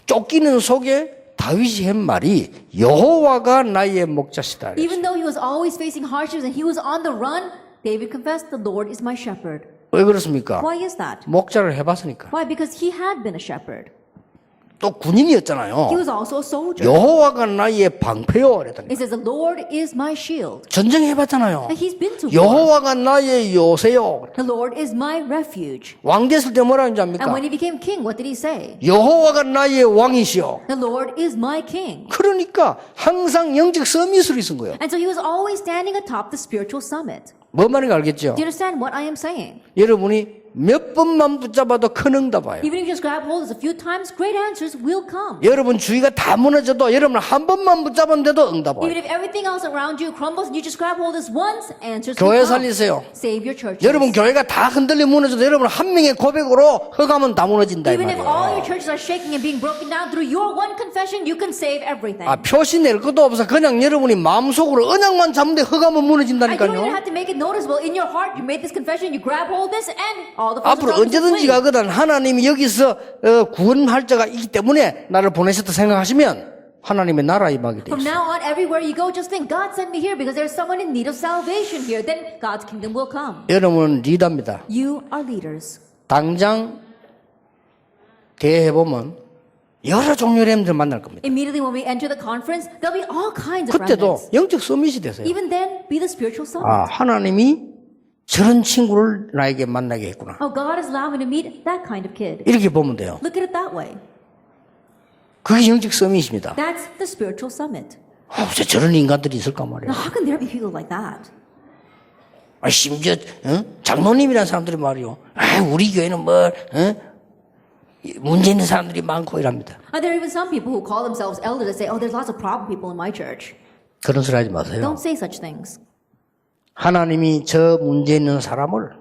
Speaker 1: 쫓기는 속에 다윗이 한 말이 여호와가 나의 목자시다.
Speaker 2: Even though he was always facing hardships and he was on the run, David confessed, the Lord is my shepherd.
Speaker 1: 왜 그렇습니까?
Speaker 2: Why is that?
Speaker 1: 목자를 해봤으니까.
Speaker 2: Why? Because he had been a shepherd.
Speaker 1: 또 군인이었잖아요.
Speaker 2: He was also a soldier.
Speaker 1: 여호와가 나의 방패요. 그랬더니
Speaker 2: It says, the Lord is my shield.
Speaker 1: 전쟁해봤잖아요.
Speaker 2: And he's been to war.
Speaker 1: 여호와가 나의 요새요.
Speaker 2: The Lord is my refuge.
Speaker 1: 왕 됐을 때 뭐라 하는지
Speaker 2: And
Speaker 1: 압니까?
Speaker 2: when he became king, what did he say?
Speaker 1: 여호와가 나의 왕이시여.
Speaker 2: The Lord is my king.
Speaker 1: 그러니까 항상 영적 서밋으로 있은 거예요.
Speaker 2: And so he was always standing atop the spiritual summit.
Speaker 1: 뭐 말인지 알겠죠?
Speaker 2: Do you understand what I am saying?
Speaker 1: 여러분이 몇 번만 붙잡아도 큰 응답 와요.
Speaker 2: Even if you just grab hold of this a few times, great answers will come.
Speaker 1: 여러분 주위가 다 무너져도 여러분 한 번만 붙잡았는데도 응답 와요.
Speaker 2: Even if everything else around you crumbles and you just grab hold of this once, answers will
Speaker 1: 교회
Speaker 2: come.
Speaker 1: 살리세요.
Speaker 2: Save your churches.
Speaker 1: 여러분 교회가 다 흔들려 무너져도 여러분 한 명의 고백으로 허가면 다 무너진다 이
Speaker 2: Even if all
Speaker 1: 말이에요.
Speaker 2: your churches are shaking and being broken down through your one confession, you can save everything.
Speaker 1: 아, 표시 낼 것도 없어. 그냥 여러분이 마음속으로 언약만 잡는데 허가면
Speaker 2: And you don't even
Speaker 1: 무너진다니까요.
Speaker 2: have to make it noticeable. In your heart, you made this confession, you grab hold of this, and all the forces
Speaker 1: 앞으로
Speaker 2: of
Speaker 1: 언제든지
Speaker 2: flee.
Speaker 1: 가거든 하나님이 여기서 구원할 자가 있기 때문에 나를 보내셨다 생각하시면 하나님의 나라 임하게 돼
Speaker 2: From
Speaker 1: 있어요.
Speaker 2: now on, everywhere you go, just think, God sent me here because there's someone in need of salvation here. Then God's kingdom will come.
Speaker 1: 여러분은 리더입니다.
Speaker 2: You are leaders.
Speaker 1: 당장 대회 보면 여러 종류의 렘들 만날 겁니다.
Speaker 2: Immediately when we enter the conference, there'll be all kinds of
Speaker 1: 그때도
Speaker 2: remnants.
Speaker 1: 영적 서밋이 되세요.
Speaker 2: Even then, be the spiritual summit.
Speaker 1: 아, 하나님이 저런 친구를 나에게 만나게 했구나.
Speaker 2: Oh, God has allowed me to meet that kind of kid.
Speaker 1: 이렇게 보면 돼요.
Speaker 2: Look at it that way.
Speaker 1: 그게 영적 서밋입니다.
Speaker 2: That's the spiritual summit.
Speaker 1: 어째 저런 인간들이 있을까 말이에요.
Speaker 2: Now, how can there be people like that?
Speaker 1: 아, 심지어 장로님이라는 사람들이 말이요. 아, 우리 교회는 뭐 문제 있는 사람들이 많고 이랍니다.
Speaker 2: There are even some people who call themselves elders that say, oh, there's lots of problem people in my church.
Speaker 1: 그런 소리 하지 마세요.
Speaker 2: Don't say such things.
Speaker 1: 하나님이 저 문제 있는 사람을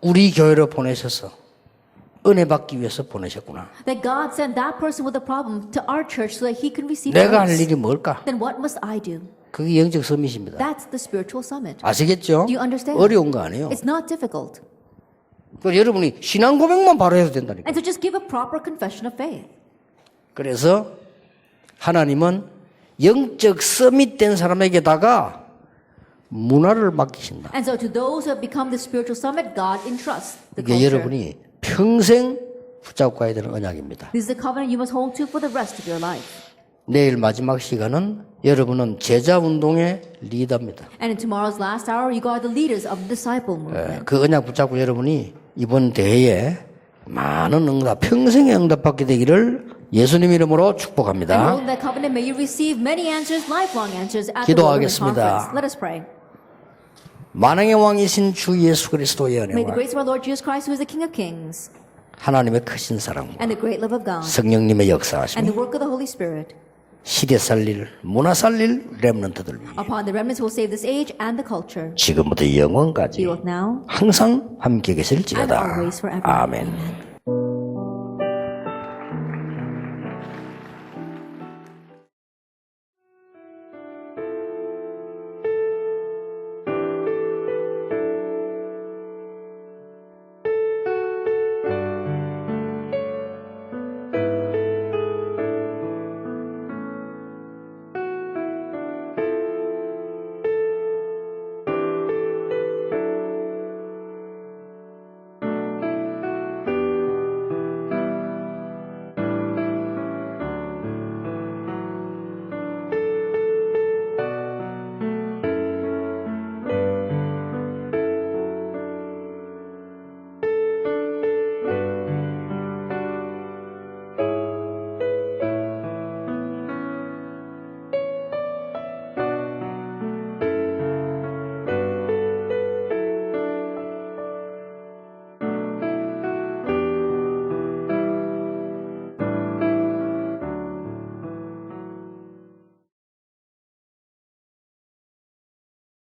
Speaker 1: 우리 교회로 보내셔서 은혜 받기 위해서 보내셨구나.
Speaker 2: That God sent that person with a problem to our church so that he can receive
Speaker 1: 내가 할
Speaker 2: grace.
Speaker 1: 일이 뭘까?
Speaker 2: Then what must I do?
Speaker 1: 그게 영적 서밋입니다.
Speaker 2: That's the spiritual summit.
Speaker 1: 아시겠죠?
Speaker 2: Do you understand?
Speaker 1: 어려운 거 아니에요.
Speaker 2: It's not difficult.
Speaker 1: 그 여러분이 신앙 고백만 바로 해도 된다니까.
Speaker 2: And so just give a proper confession of faith.
Speaker 1: 그래서 하나님은 영적 서밋된 사람에게다가 문화를 맡기신다.
Speaker 2: And so to those who have become the spiritual summit, God entrusts the
Speaker 1: 이게
Speaker 2: culture.
Speaker 1: 여러분이 평생 붙잡고 가야 되는 언약입니다.
Speaker 2: This is the covenant you must hold to for the rest of your life.
Speaker 1: 내일 마지막 시간은 여러분은 제자 운동의 리더입니다.
Speaker 2: And in tomorrow's last hour, you are the leaders of the disciple movement.
Speaker 1: 그 언약 붙잡고 여러분이 이번 대회에 많은 응답, 평생의 응답받게 되기를 예수님 이름으로
Speaker 2: And
Speaker 1: 축복합니다.
Speaker 2: holding that covenant, may you receive many answers, lifelong answers at the Wilderness
Speaker 1: 기도하겠습니다.
Speaker 2: Conference. Let us pray.
Speaker 1: 만왕의 왕이신 주 예수 그리스도의
Speaker 2: May the
Speaker 1: 은혜와
Speaker 2: grace of our Lord Jesus Christ, who is the King of Kings,
Speaker 1: 하나님의 크신 사랑과
Speaker 2: and the great love of God,
Speaker 1: 성령님의
Speaker 2: and
Speaker 1: 역사하심이
Speaker 2: the work of the Holy Spirit,
Speaker 1: 시대 살릴, 문화 살릴 렘넌트들 위해
Speaker 2: upon the remnants who will save this age and the culture,
Speaker 1: 지금부터 영원까지
Speaker 2: be with now
Speaker 1: 항상 함께
Speaker 2: and
Speaker 1: 계실지어다.
Speaker 2: always forever.
Speaker 1: 아멘.
Speaker 2: Amen.